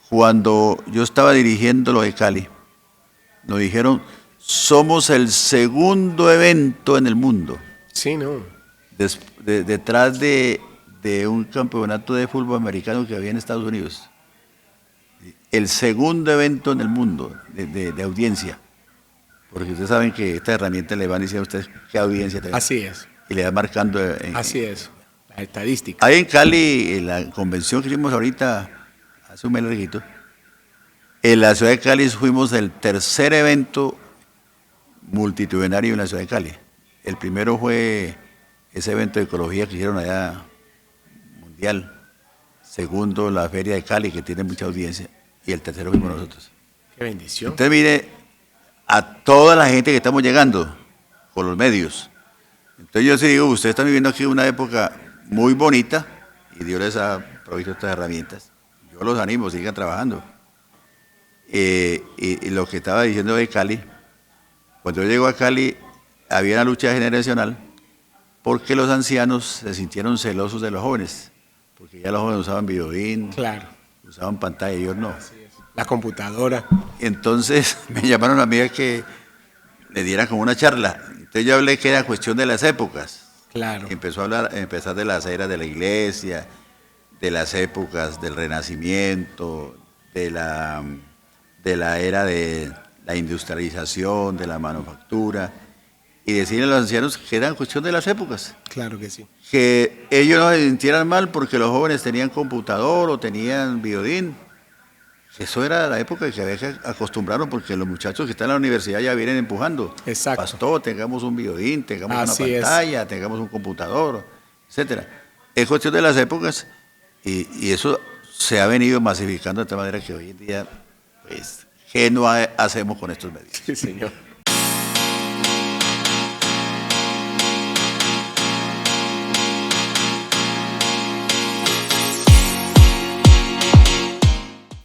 cuando yo estaba dirigiendo lo de Cali, nos dijeron, somos el segundo evento en el mundo. Sí, ¿no? Detrás de un campeonato de fútbol americano que había en Estados Unidos. El segundo evento en el mundo de audiencia. Porque ustedes saben que esta herramienta le van diciendo a ustedes qué audiencia tiene. Así es. Y le va marcando. Así es. La estadística. Ahí en Cali, en la convención que hicimos ahorita, hace un mes larguito, en la ciudad de Cali fuimos el tercer evento multitudinario en la ciudad de Cali. El primero fue ese evento de ecología que hicieron allá mundial. Segundo, la feria de Cali, que tiene mucha audiencia. Y el tercero fuimos nosotros. Qué bendición. Usted mire a toda la gente que estamos llegando con los medios. Entonces yo sí digo, ustedes están viviendo aquí una época muy bonita y Dios les ha provisto estas herramientas. Yo los animo, sigan trabajando. Y lo que estaba diciendo de Cali, cuando yo llego a Cali había una lucha generacional porque los ancianos se sintieron celosos de los jóvenes, porque ya los jóvenes usaban videoín, claro, usaban pantalla y ellos no. la computadora. Entonces me llamaron a mí a que le diera como una charla. Entonces yo hablé que era cuestión de las épocas. Claro. Empezar de las eras de la iglesia, de las épocas del Renacimiento, de la era de la industrialización, de la manufactura, y decirle a los ancianos que era cuestión de las épocas. Claro que sí. Que ellos no se sintieran mal porque los jóvenes tenían computador o tenían videodín. Eso era la época que había que acostumbraron porque los muchachos que están en la universidad ya vienen empujando. Exacto. Pastor, tengamos un videodín, tengamos Así una pantalla, tengamos un computador, etcétera. Es cuestión de las épocas y eso se ha venido masificando de tal manera que hoy en día, pues, ¿qué no hacemos con estos medios? Sí, señor.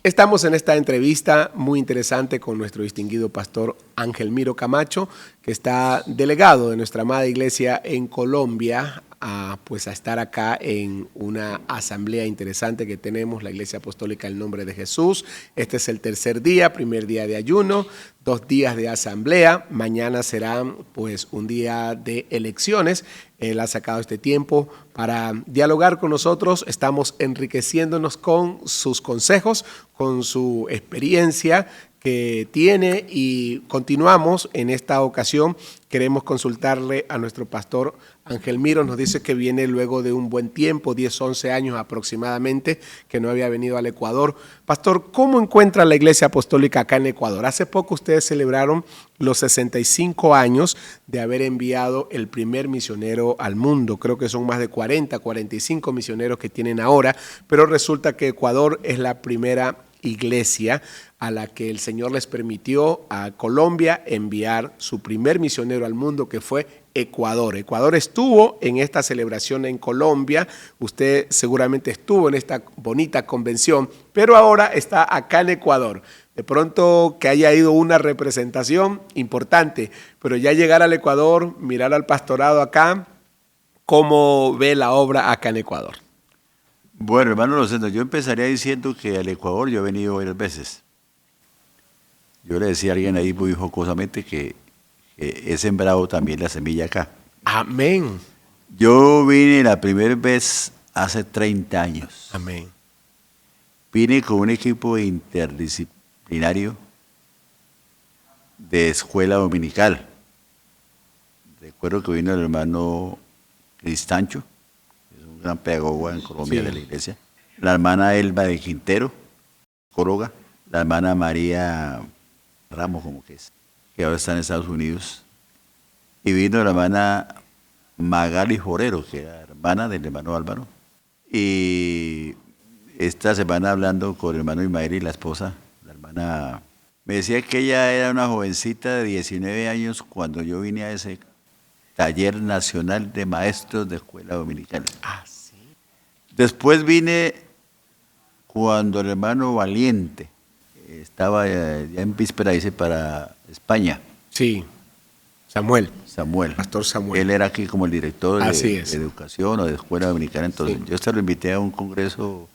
Estamos en esta entrevista muy interesante con nuestro distinguido pastor Ángel Miro Camacho, que está delegado de nuestra amada iglesia en Colombia, a estar acá en una asamblea interesante que tenemos, la Iglesia Apostólica El Nombre de Jesús. Este es el tercer día, primer día de ayuno, 2 días de asamblea. Mañana será un día de elecciones. Él ha sacado este tiempo para dialogar con nosotros. Estamos enriqueciéndonos con sus consejos, con su experiencia que tiene, y continuamos en esta ocasión. Queremos consultarle a nuestro pastor Ángel Miro. Nos dice que viene luego de un buen tiempo, 10, 11 años aproximadamente, que no había venido al Ecuador. Pastor, ¿cómo encuentra la Iglesia Apostólica acá en Ecuador? Hace poco ustedes celebraron los 65 años de haber enviado el primer misionero al mundo. Creo que son más de 40, 45 misioneros que tienen ahora, pero resulta que Ecuador es la primera iglesia a la que el Señor les permitió a Colombia enviar su primer misionero al mundo, que fue Ecuador. Ecuador estuvo en esta celebración en Colombia, usted seguramente estuvo en esta bonita convención, pero ahora está acá en Ecuador. De pronto que haya ido una representación importante, pero ya llegar al Ecuador, mirar al pastorado acá, ¿cómo ve la obra acá en Ecuador? Bueno, hermano Rosendo, yo empezaría diciendo que al Ecuador yo he venido varias veces. Yo le decía a alguien ahí muy jocosamente que he sembrado también la semilla acá. Amén. Yo vine la primera vez hace 30 años. Amén. Vine con un equipo interdisciplinario de escuela dominical. Recuerdo que vino el hermano Cristancho, que es un gran pedagogo en Colombia, Sí. de la iglesia. La hermana Elba de Quintero, psicóloga. La hermana María Ramos, como que ahora está en Estados Unidos. Y vino la hermana Magali Forero, que era hermana del hermano Álvaro. Y esta semana hablando con el hermano Ismael y la esposa, la hermana, me decía que ella era una jovencita de 19 años cuando yo vine a ese taller nacional de maestros de escuela dominical. Ah, sí. Después vine cuando el hermano Valiente estaba ya en víspera, dice, para España. Sí. Samuel. Pastor Samuel. Él era aquí como el director Así de es. educación o de escuela dominicana. Entonces, Sí. yo hasta lo invité a un congreso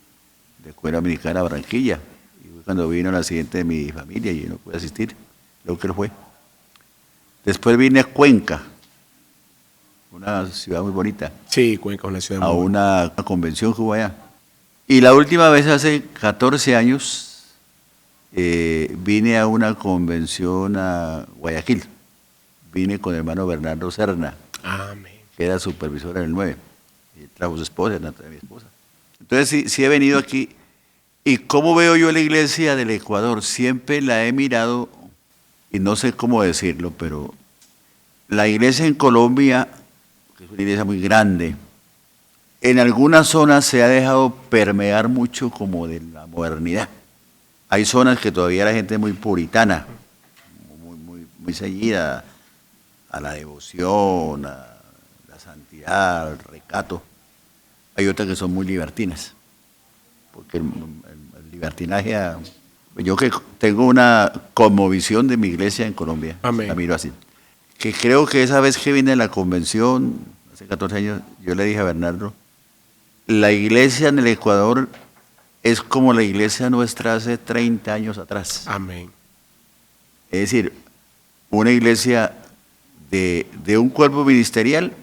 de escuela dominicana a Barranquilla. Y fue cuando vino el accidente de mi familia y yo no pude asistir. Creo que él fue. Después vine a Cuenca, una ciudad muy bonita, Sí, Cuenca es una ciudad a muy bonita. una convención que hubo allá. Y la última vez, hace 14 años, vine a una convención a Guayaquil. Vine con el hermano Bernardo Serna, Amén. que era supervisor en el 9. Y trajo su esposa, la trajo mi esposa. Entonces sí he venido aquí. ¿Y cómo veo yo la iglesia del Ecuador? Siempre la he mirado, y no sé cómo decirlo, pero la iglesia en Colombia, que es una iglesia muy grande, en algunas zonas se ha dejado permear mucho como de la modernidad. Hay zonas que todavía la gente es muy puritana, muy ceñida a la devoción, a la santidad, al recato. Hay otras que son muy libertinas, porque el libertinaje, yo que tengo una cosmovisión de mi iglesia en Colombia, Amén. la miro así, que creo que esa vez que vine a la convención, hace 14 años, yo le dije a Bernardo, la iglesia en el Ecuador es como la iglesia nuestra hace 30 años atrás. Amén. Es decir, una iglesia de un cuerpo ministerial,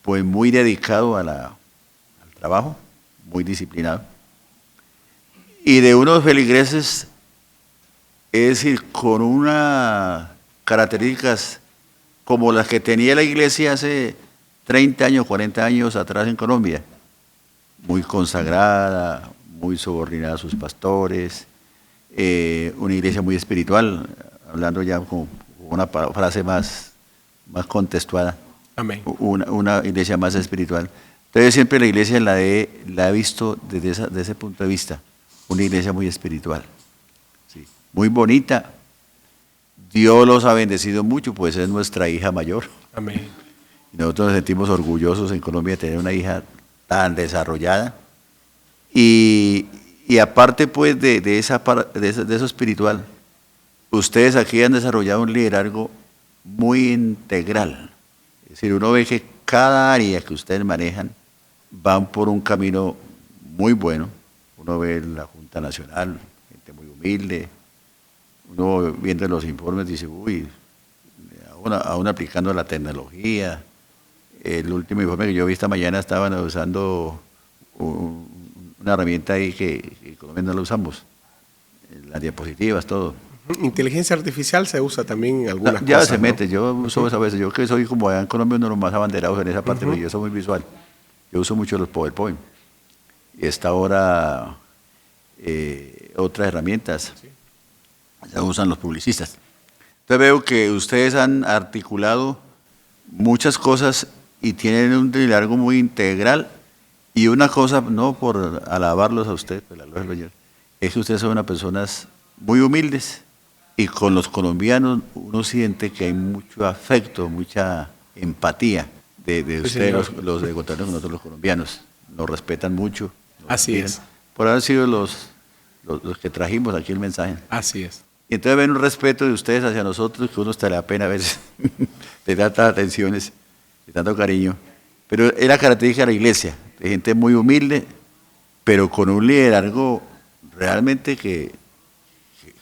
pues muy dedicado al trabajo, muy disciplinado, y de unos feligreses, es decir, con unas características como las que tenía la iglesia hace 30 años, 40 años atrás en Colombia, muy consagrada, muy subordinada a sus pastores, una iglesia muy espiritual, hablando ya con una frase más contextuada, Amén. una iglesia más espiritual. Entonces siempre la iglesia la he visto desde ese punto de vista, una iglesia muy espiritual, sí, muy bonita. Dios los ha bendecido mucho, pues es nuestra hija mayor. Amén. Y nosotros nos sentimos orgullosos en Colombia de tener una hija tan desarrollada. Y aparte pues de eso espiritual, ustedes aquí han desarrollado un liderazgo muy integral. Es decir, uno ve que cada área que ustedes manejan van por un camino muy bueno. Uno ve la Junta Nacional, gente muy humilde. Uno viendo los informes dice, uy, aún aplicando la tecnología. El último informe que yo vi esta mañana estaban usando una herramienta ahí que en Colombia no la usamos. Las diapositivas, todo. Inteligencia artificial se usa también en algunas Ya cosas. se ¿no? mete, yo uso esa vez, yo que soy como allá en Colombia uno de los más abanderados en esa parte, porque yo soy muy visual. Yo uso mucho los PowerPoint. Y esta ahora otras herramientas se usan los publicistas. Entonces veo que ustedes han articulado muchas cosas y tienen un liderazgo muy integral. Y una cosa, no por alabarlos a ustedes, es que ustedes son unas personas muy humildes. Y con los colombianos uno siente que hay mucho afecto, mucha empatía de Sí, ustedes, señor. los ecuatorianos, con nosotros los colombianos. Nos respetan mucho. Nos Así admiran, es. por haber sido los que trajimos aquí el mensaje. Así es. Y entonces ven un respeto de ustedes hacia nosotros que uno hasta le da pena a veces de tantas atenciones, de tanto cariño. Pero es la característica de la iglesia, de gente muy humilde, pero con un liderazgo realmente que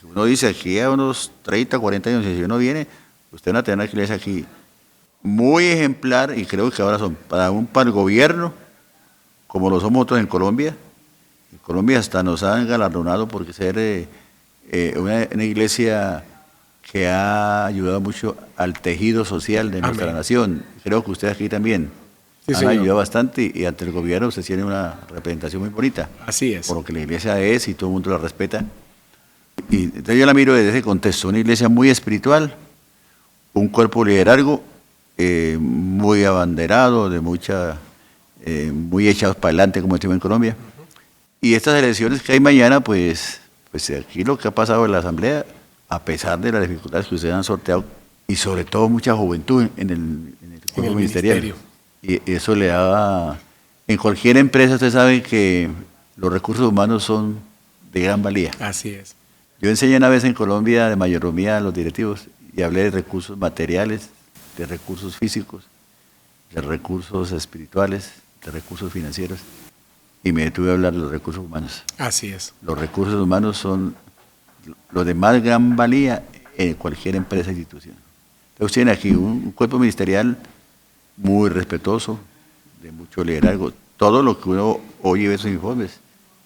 uno dice aquí a unos 30, 40 años, si uno viene, usted va a tener una iglesia aquí muy ejemplar, y creo que ahora son para el gobierno, como lo somos otros en Colombia. En Colombia hasta nos han galardonado porque ser una iglesia que ha ayudado mucho al tejido social de nuestra nación. Creo que ustedes aquí también Sí, han señor. ayudado bastante y ante el gobierno se tiene una representación muy bonita. Así es. Por lo que la iglesia es y todo el mundo la respeta. Y entonces yo la miro desde ese contexto, una iglesia muy espiritual, un cuerpo de liderazgo muy abanderado, de muy echados para adelante, como decimos en Colombia. Y estas elecciones que hay mañana, pues aquí lo que ha pasado en la Asamblea, a pesar de las dificultades que ustedes han sorteado, y sobre todo mucha juventud en el cuerpo ministerial. ministerio. Y eso le da, en cualquier empresa usted sabe que los recursos humanos son de gran valía. Así es. Yo enseñé una vez en Colombia de mayordomía a los directivos y hablé de recursos materiales, de recursos físicos, de recursos espirituales, de recursos financieros y me detuve a hablar de los recursos humanos. Así es. Los recursos humanos son los de más gran valía en cualquier empresa e institución. Entonces tienen aquí un cuerpo ministerial muy respetuoso, de mucho liderazgo. Todo lo que uno oye en esos informes,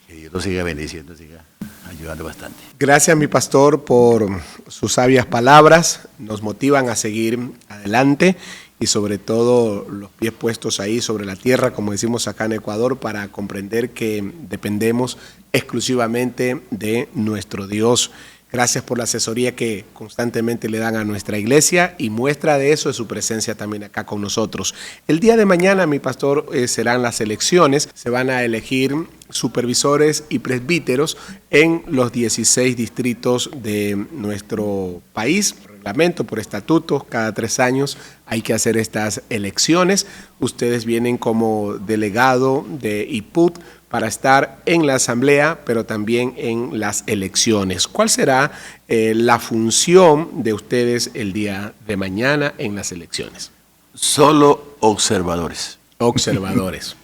que Dios lo siga bendiciendo, siga ayudando bastante. Gracias, mi pastor, por sus sabias palabras. Nos motivan a seguir adelante y sobre todo los pies puestos ahí sobre la tierra, como decimos acá en Ecuador, para comprender que dependemos exclusivamente de nuestro Dios. Gracias por la asesoría que constantemente le dan a nuestra iglesia y muestra de eso es su presencia también acá con nosotros. El día de mañana, mi pastor, serán las elecciones. Se van a elegir supervisores y presbíteros en los 16 distritos de nuestro país. Por reglamento, por estatutos, cada 3 años hay que hacer estas elecciones. Ustedes vienen como delegado de IPUT para estar en la asamblea, pero también en las elecciones. ¿Cuál será la función de ustedes el día de mañana en las elecciones? Solo observadores. Observadores.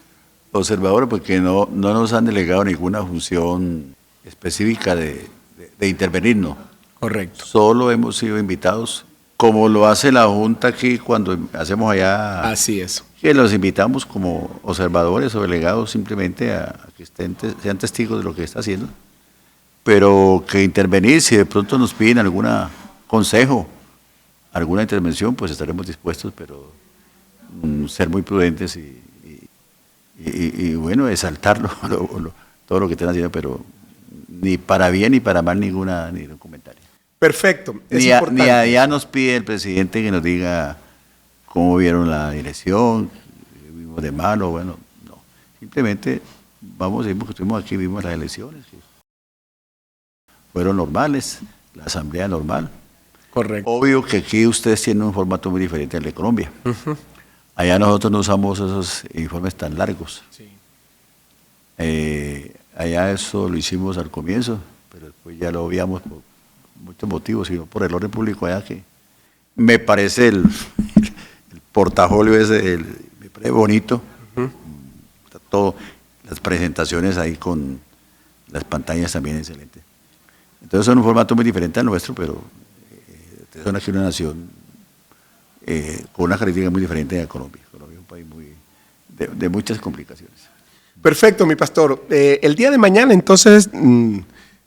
Observadores porque no nos han delegado ninguna función específica de intervenir, no. Correcto. Solo hemos sido invitados, como lo hace la Junta aquí cuando hacemos allá. Así es. Que los invitamos como observadores o delegados simplemente a que sean testigos de lo que está haciendo, pero que intervenir, si de pronto nos piden algún consejo, alguna intervención, pues estaremos dispuestos, pero ser muy prudentes y bueno, exaltarlo, todo lo que están haciendo, pero ni para bien ni para mal ningún comentario. Perfecto. Es Ni importante. allá nos pide el presidente que nos diga cómo vieron la dirección, vimos de malo, bueno, no. Simplemente vimos que estuvimos aquí, vimos las elecciones, que fueron normales, la asamblea normal. Correcto. Obvio que aquí ustedes tienen un formato muy diferente al de Colombia. Allá nosotros no usamos esos informes tan largos. Sí. Allá eso lo hicimos al comienzo, pero después ya lo obviamos por muchos motivos, sino por el orden público allá que me parece el portafolio ese, me parece bonito. Está todo, las presentaciones ahí con las pantallas también excelentes. Entonces son un formato muy diferente al nuestro, pero son aquí una nación con una característica muy diferente a Colombia. Colombia es un país de muchas complicaciones. Perfecto, mi pastor. El día de mañana, entonces,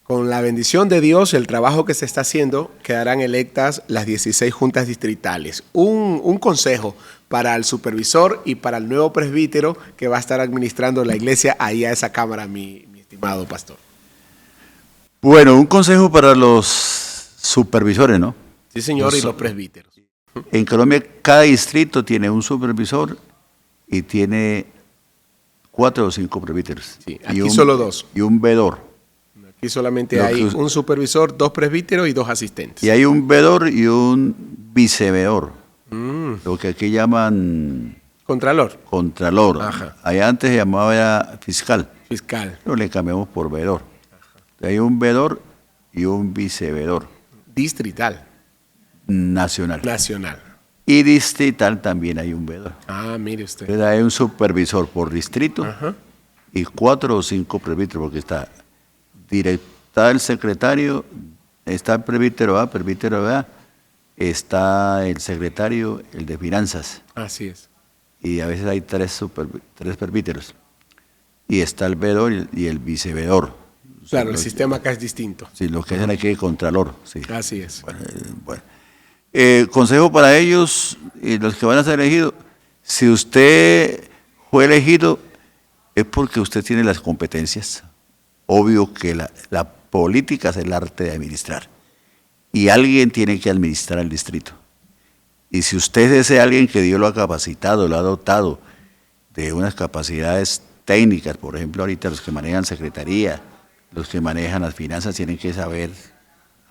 con la bendición de Dios, el trabajo que se está haciendo, quedarán electas las 16 juntas distritales. Un consejo para el supervisor y para el nuevo presbítero que va a estar administrando la iglesia ahí a esa cámara, mi estimado pastor. Bueno, un consejo para los supervisores, ¿no? Sí, señor, y los presbíteros. En Colombia cada distrito tiene un supervisor y tiene 4 o 5 presbíteros. Sí, aquí solo 2. Y un vedor. Aquí solamente hay un supervisor, 2 presbíteros y 2 asistentes. Y hay un vedor y un vicevedor. Lo que aquí llaman... Contralor. Contralor. Ajá. Allá antes se llamaba fiscal. Fiscal. Pero le cambiamos por vedor. Hay un vedor y un vicevedor. Distrital. Nacional. Nacional. Y distrital también hay un vedor. Ah, mire usted. Entonces hay un supervisor por distrito. Ajá. Y 4 o 5 presbíteros, porque está el secretario, está el presbítero A, está el secretario, el de finanzas, Así es. y a veces hay 3 presbíteros. y está el veedor y el viceveedor. Claro, el sistema acá es distinto. Sí, lo que hacen aquí es contralor. Sí. Así es. Bueno. Consejo para ellos y los que van a ser elegidos: si usted fue elegido es porque usted tiene las competencias. Obvio que la política es el arte de administrar y alguien tiene que administrar el distrito. Y si usted es ese alguien que Dios lo ha capacitado, lo ha dotado de unas capacidades técnicas, por ejemplo, ahorita los que manejan secretaría, los que manejan las finanzas tienen que saber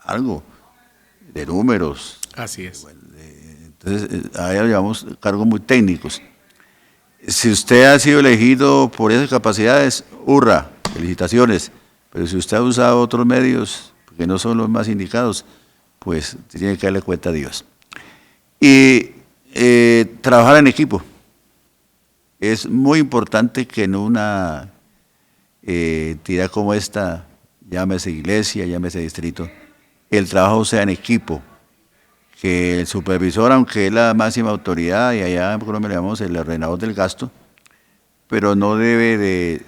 algo de números. Así es. Entonces, ahí llevamos cargos muy técnicos. Si usted ha sido elegido por esas capacidades, ¡hurra! Felicitaciones. Pero si usted ha usado otros medios que no son los más indicados, pues tiene que darle cuenta a Dios. Y trabajar en equipo. Es muy importante que en una entidad como esta, llámese iglesia, llámese distrito, el trabajo sea en equipo. Que el supervisor, aunque es la máxima autoridad, y allá en Colombia le llamamos el ordenador del gasto, pero no debe de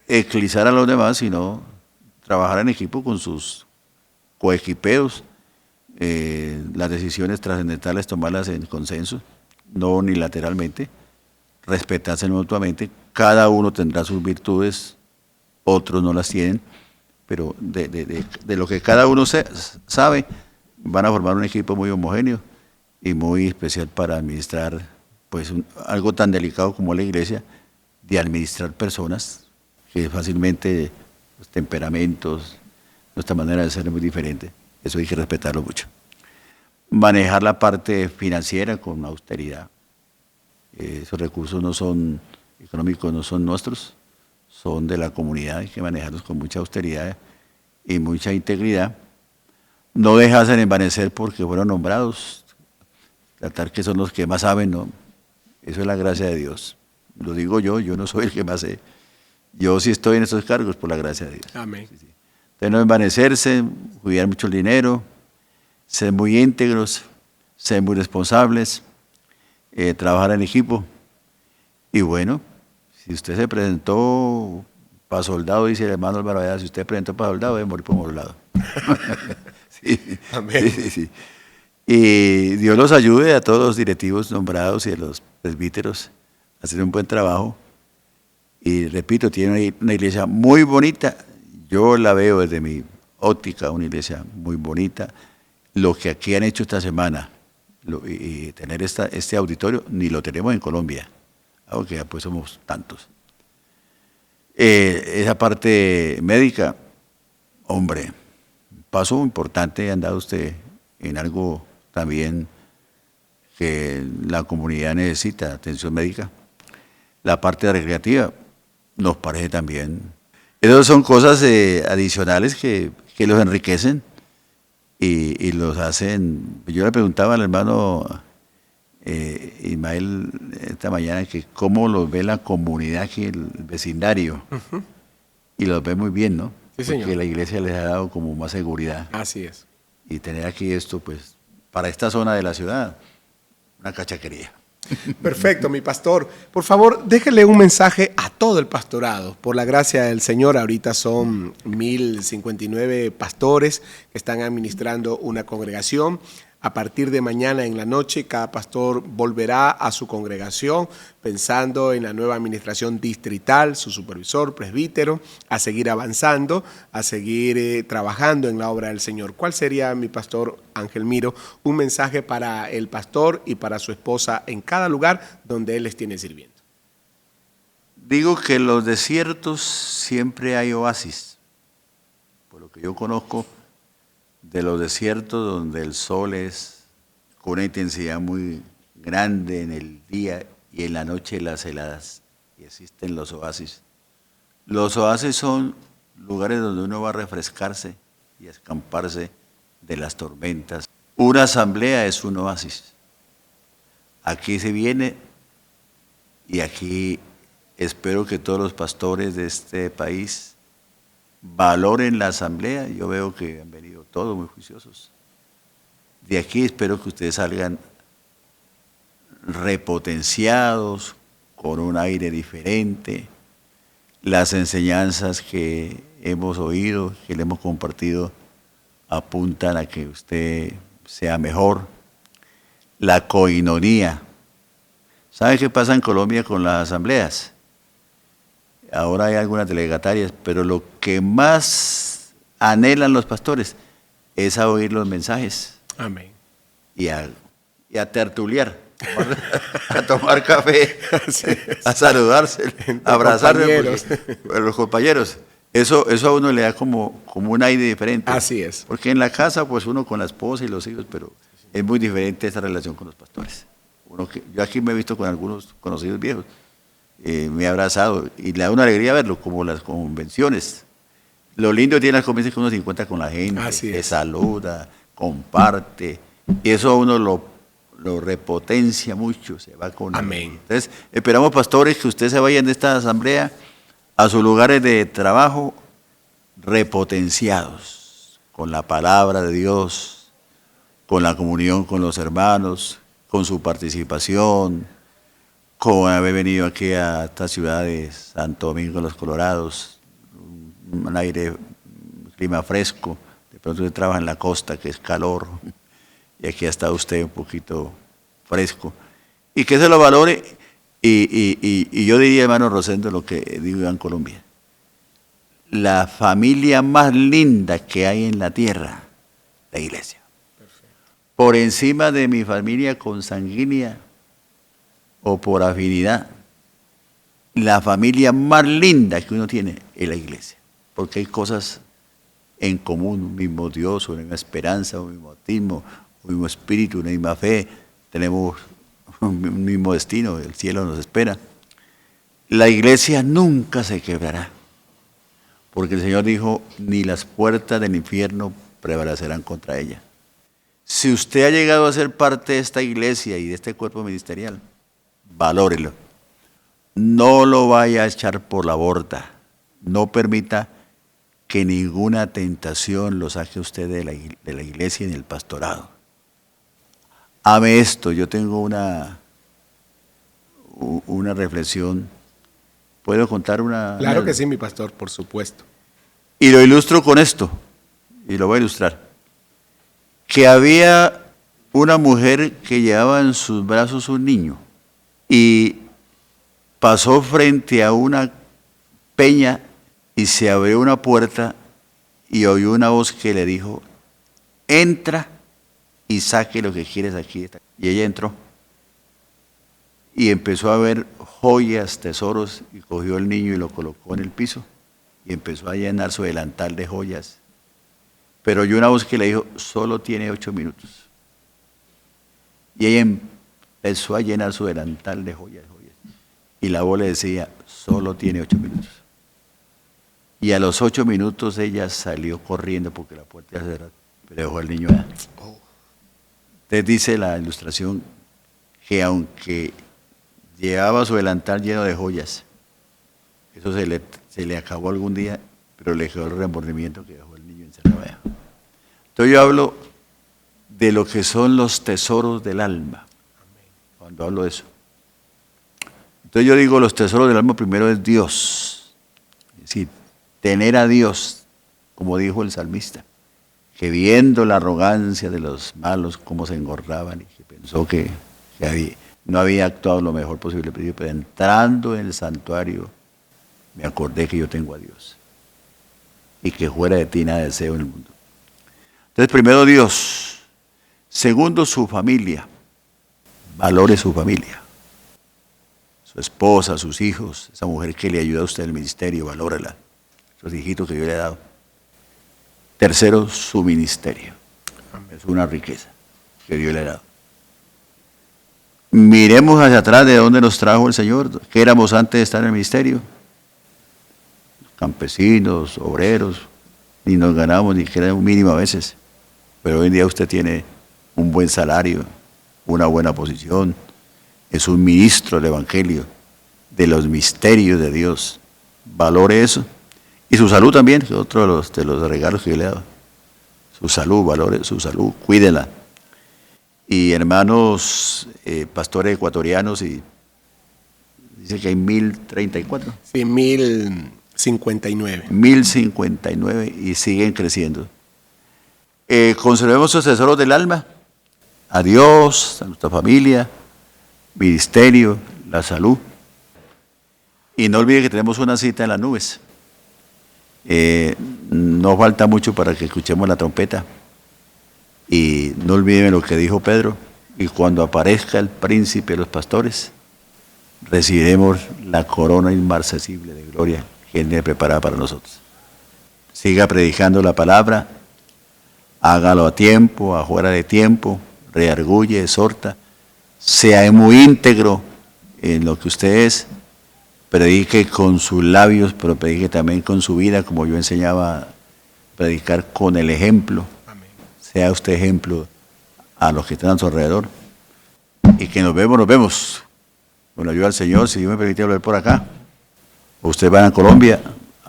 eclipsar a los demás, sino trabajar en equipo con sus coequiperos, las decisiones trascendentales tomarlas en consenso, no unilateralmente, respetarse mutuamente. Cada uno tendrá sus virtudes, otros no las tienen, pero de lo que cada uno sabe, van a formar un equipo muy homogéneo y muy especial para administrar pues algo tan delicado como la iglesia, de administrar personas, que fácilmente los temperamentos, nuestra manera de ser es muy diferente. Eso hay que respetarlo mucho. Manejar la parte financiera con austeridad. Esos recursos no son económicos, no son nuestros, son de la comunidad, hay que manejarlos con mucha austeridad y mucha integridad. No dejarse envanecer porque fueron nombrados, tratar que son los que más saben, ¿no? Eso es la gracia de Dios. Lo digo yo no soy el que más sé. Yo sí estoy en estos cargos por la gracia de Dios. Amén. Sí. Entonces no envanecerse, cuidar mucho el dinero, ser muy íntegros, ser muy responsables, trabajar en equipo. Y bueno, si usted se presentó para soldado, dice el hermano Álvaro Ayala, si usted presentó para soldado, debe morir por soldado. Sí, Amén. sí. Y Dios los ayude a todos los directivos nombrados y a los presbíteros a hacer un buen trabajo. Y repito, tiene una iglesia muy bonita. Yo la veo desde mi óptica, una iglesia muy bonita. Lo que aquí han hecho esta semana y tener este auditorio, ni lo tenemos en Colombia, aunque pues somos tantos. Esa parte médica, hombre, paso importante ha dado usted en algo también que la comunidad necesita, atención médica. La parte recreativa nos parece también. Esas son cosas adicionales que los enriquecen y los hacen. Yo le preguntaba al hermano Ismael esta mañana que cómo los ve la comunidad aquí, el vecindario, y los ve muy bien, ¿no? Sí, señor. Porque la iglesia les ha dado como más seguridad. Así es. Y tener aquí esto, pues, para esta zona de la ciudad, una cachaquería. Perfecto, mi pastor. Por favor, déjele un mensaje a todo el pastorado. Por la gracia del Señor, ahorita son 1059 pastores que están administrando una congregación. A partir de mañana en la noche, cada pastor volverá a su congregación pensando en la nueva administración distrital, su supervisor, presbítero, a seguir avanzando, a seguir trabajando en la obra del Señor. ¿Cuál sería, mi pastor Ángel Miro, un mensaje para el pastor y para su esposa en cada lugar donde él les tiene sirviendo? Digo que en los desiertos siempre hay oasis. Por lo que yo conozco, de los desiertos donde el sol es con una intensidad muy grande en el día y en la noche las heladas, y existen los oasis. Los oasis son lugares donde uno va a refrescarse y a escamparse de las tormentas. Una asamblea es un oasis. Aquí se viene y aquí espero que todos los pastores de este país valoren la asamblea. Yo veo que han venido todos muy juiciosos. De aquí espero que ustedes salgan repotenciados, con un aire diferente, las enseñanzas que hemos oído, que le hemos compartido, apuntan a que usted sea mejor. La coinonía. ¿Sabe qué pasa en Colombia con las asambleas? Ahora hay algunas delegatarias, pero lo que más anhelan los pastores es a oír los mensajes. Amén. Y a tertuliar, a tomar café, a saludarse, a abrazarse los compañeros. Eso a uno le da como un aire diferente. Así es. Porque en la casa, pues uno con la esposa y los hijos, pero es muy diferente esa relación con los pastores. Yo aquí me he visto con algunos conocidos viejos, me he abrazado y le da una alegría verlo, como las convenciones. Lo lindo tiene las convenciones que uno se encuentra con la gente, se saluda, comparte, y eso a uno lo repotencia mucho, se va con... Amén. Entonces, esperamos, pastores, que ustedes se vayan de esta asamblea a sus lugares de trabajo repotenciados, con la palabra de Dios, con la comunión con los hermanos, con su participación, con haber venido aquí a esta ciudad de Santo Domingo de los Colorados, un aire, un clima fresco. De pronto usted trabaja en la costa, que es calor, y aquí ha estado usted un poquito fresco. Y que se lo valore, y yo diría, hermano Rosendo, lo que digo en Colombia. La familia más linda que hay en la tierra, la iglesia. Perfecto. Por encima de mi familia consanguínea o por afinidad, la familia más linda que uno tiene es la iglesia. Porque hay cosas en común, un mismo Dios, una misma esperanza, un mismo bautismo, un mismo espíritu, una misma fe, tenemos un mismo destino, el cielo nos espera. La iglesia nunca se quebrará, porque el Señor dijo, ni las puertas del infierno prevalecerán contra ella. Si usted ha llegado a ser parte de esta iglesia y de este cuerpo ministerial, valórelo. No lo vaya a echar por la borda. No permita que ninguna tentación lo saque usted de la iglesia y del pastorado. Ame esto. Yo tengo una reflexión. ¿Puedo contar una? Claro que sí, mi pastor, por supuesto. Y lo ilustro con esto, y lo voy a ilustrar. Que había una mujer que llevaba en sus brazos un niño y pasó frente a una peña y se abrió una puerta y oyó una voz que le dijo, entra y saque lo que quieres aquí. Y ella entró y empezó a ver joyas, tesoros, y cogió al niño y lo colocó en el piso y empezó a llenar su delantal de joyas. Pero oyó una voz que le dijo, solo tiene 8 minutos. Y ella empezó a llenar su delantal de joyas. Y la voz le decía, solo tiene 8 minutos. Y a los 8 minutos ella salió corriendo porque la puerta ya cerrada, pero dejó al niño allá. Entonces dice la ilustración que aunque llevaba su delantal lleno de joyas, eso se le acabó algún día, pero le quedó el remordimiento que dejó el niño encerrado allá. Entonces yo hablo de lo que son los tesoros del alma, cuando hablo de eso. Entonces yo digo, los tesoros del alma primero es Dios. Es decir, tener a Dios, como dijo el salmista, que viendo la arrogancia de los malos, cómo se engordaban y que pensó que no había actuado lo mejor posible, pero entrando en el santuario, me acordé que yo tengo a Dios y que fuera de ti nada deseo en el mundo. Entonces, primero Dios. Segundo, su familia. Valore su familia. Su esposa, sus hijos, esa mujer que le ayuda a usted en el ministerio, valórela. Esos hijitos que yo le he dado. Tercero, su ministerio. Es una riqueza que Dios le ha dado. Miremos hacia atrás de dónde nos trajo el Señor, que éramos antes de estar en el ministerio. Campesinos, obreros, ni nos ganamos ni siquiera un mínimo a veces. Pero hoy en día usted tiene un buen salario, una buena posición, es un ministro del Evangelio, de los misterios de Dios. Valore eso. Y su salud también, que es otro de los regalos que yo le he dado. Su salud, valore su salud, cuídela. Y hermanos, pastores ecuatorianos y Dice que hay 1034. Sí, 1059. 1059 y siguen creciendo. Conservemos los tesoros del alma, a Dios, a nuestra familia, ministerio, la salud. Y no olvide que tenemos una cita en las nubes. No falta mucho para que escuchemos la trompeta. Y no olviden lo que dijo Pedro. Y cuando aparezca el príncipe de los pastores, recibiremos la corona inmarcesible de gloria que Él tiene preparada para nosotros. Siga predicando la palabra, hágalo a tiempo, afuera de tiempo, reargulle, exhorta, sea muy íntegro en lo que usted es, predique con sus labios, pero predique también con su vida, como yo enseñaba a predicar con el ejemplo. Amén. Sea usted ejemplo a los que están a su alrededor. Y que nos vemos. Con la ayuda del Señor, si Dios me permite hablar por acá, o ustedes van a Colombia,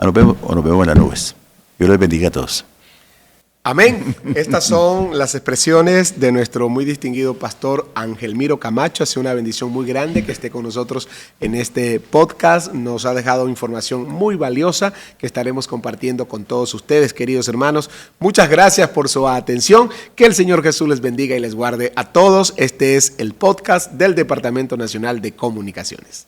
nos vemos o nos vemos en las nubes. Dios les bendiga a todos. Amén. Estas son las expresiones de nuestro muy distinguido pastor Angelmiro Camacho. Ha sido una bendición muy grande que esté con nosotros en este podcast. Nos ha dejado información muy valiosa que estaremos compartiendo con todos ustedes, queridos hermanos. Muchas gracias por su atención. Que el Señor Jesús les bendiga y les guarde a todos. Este es el podcast del Departamento Nacional de Comunicaciones.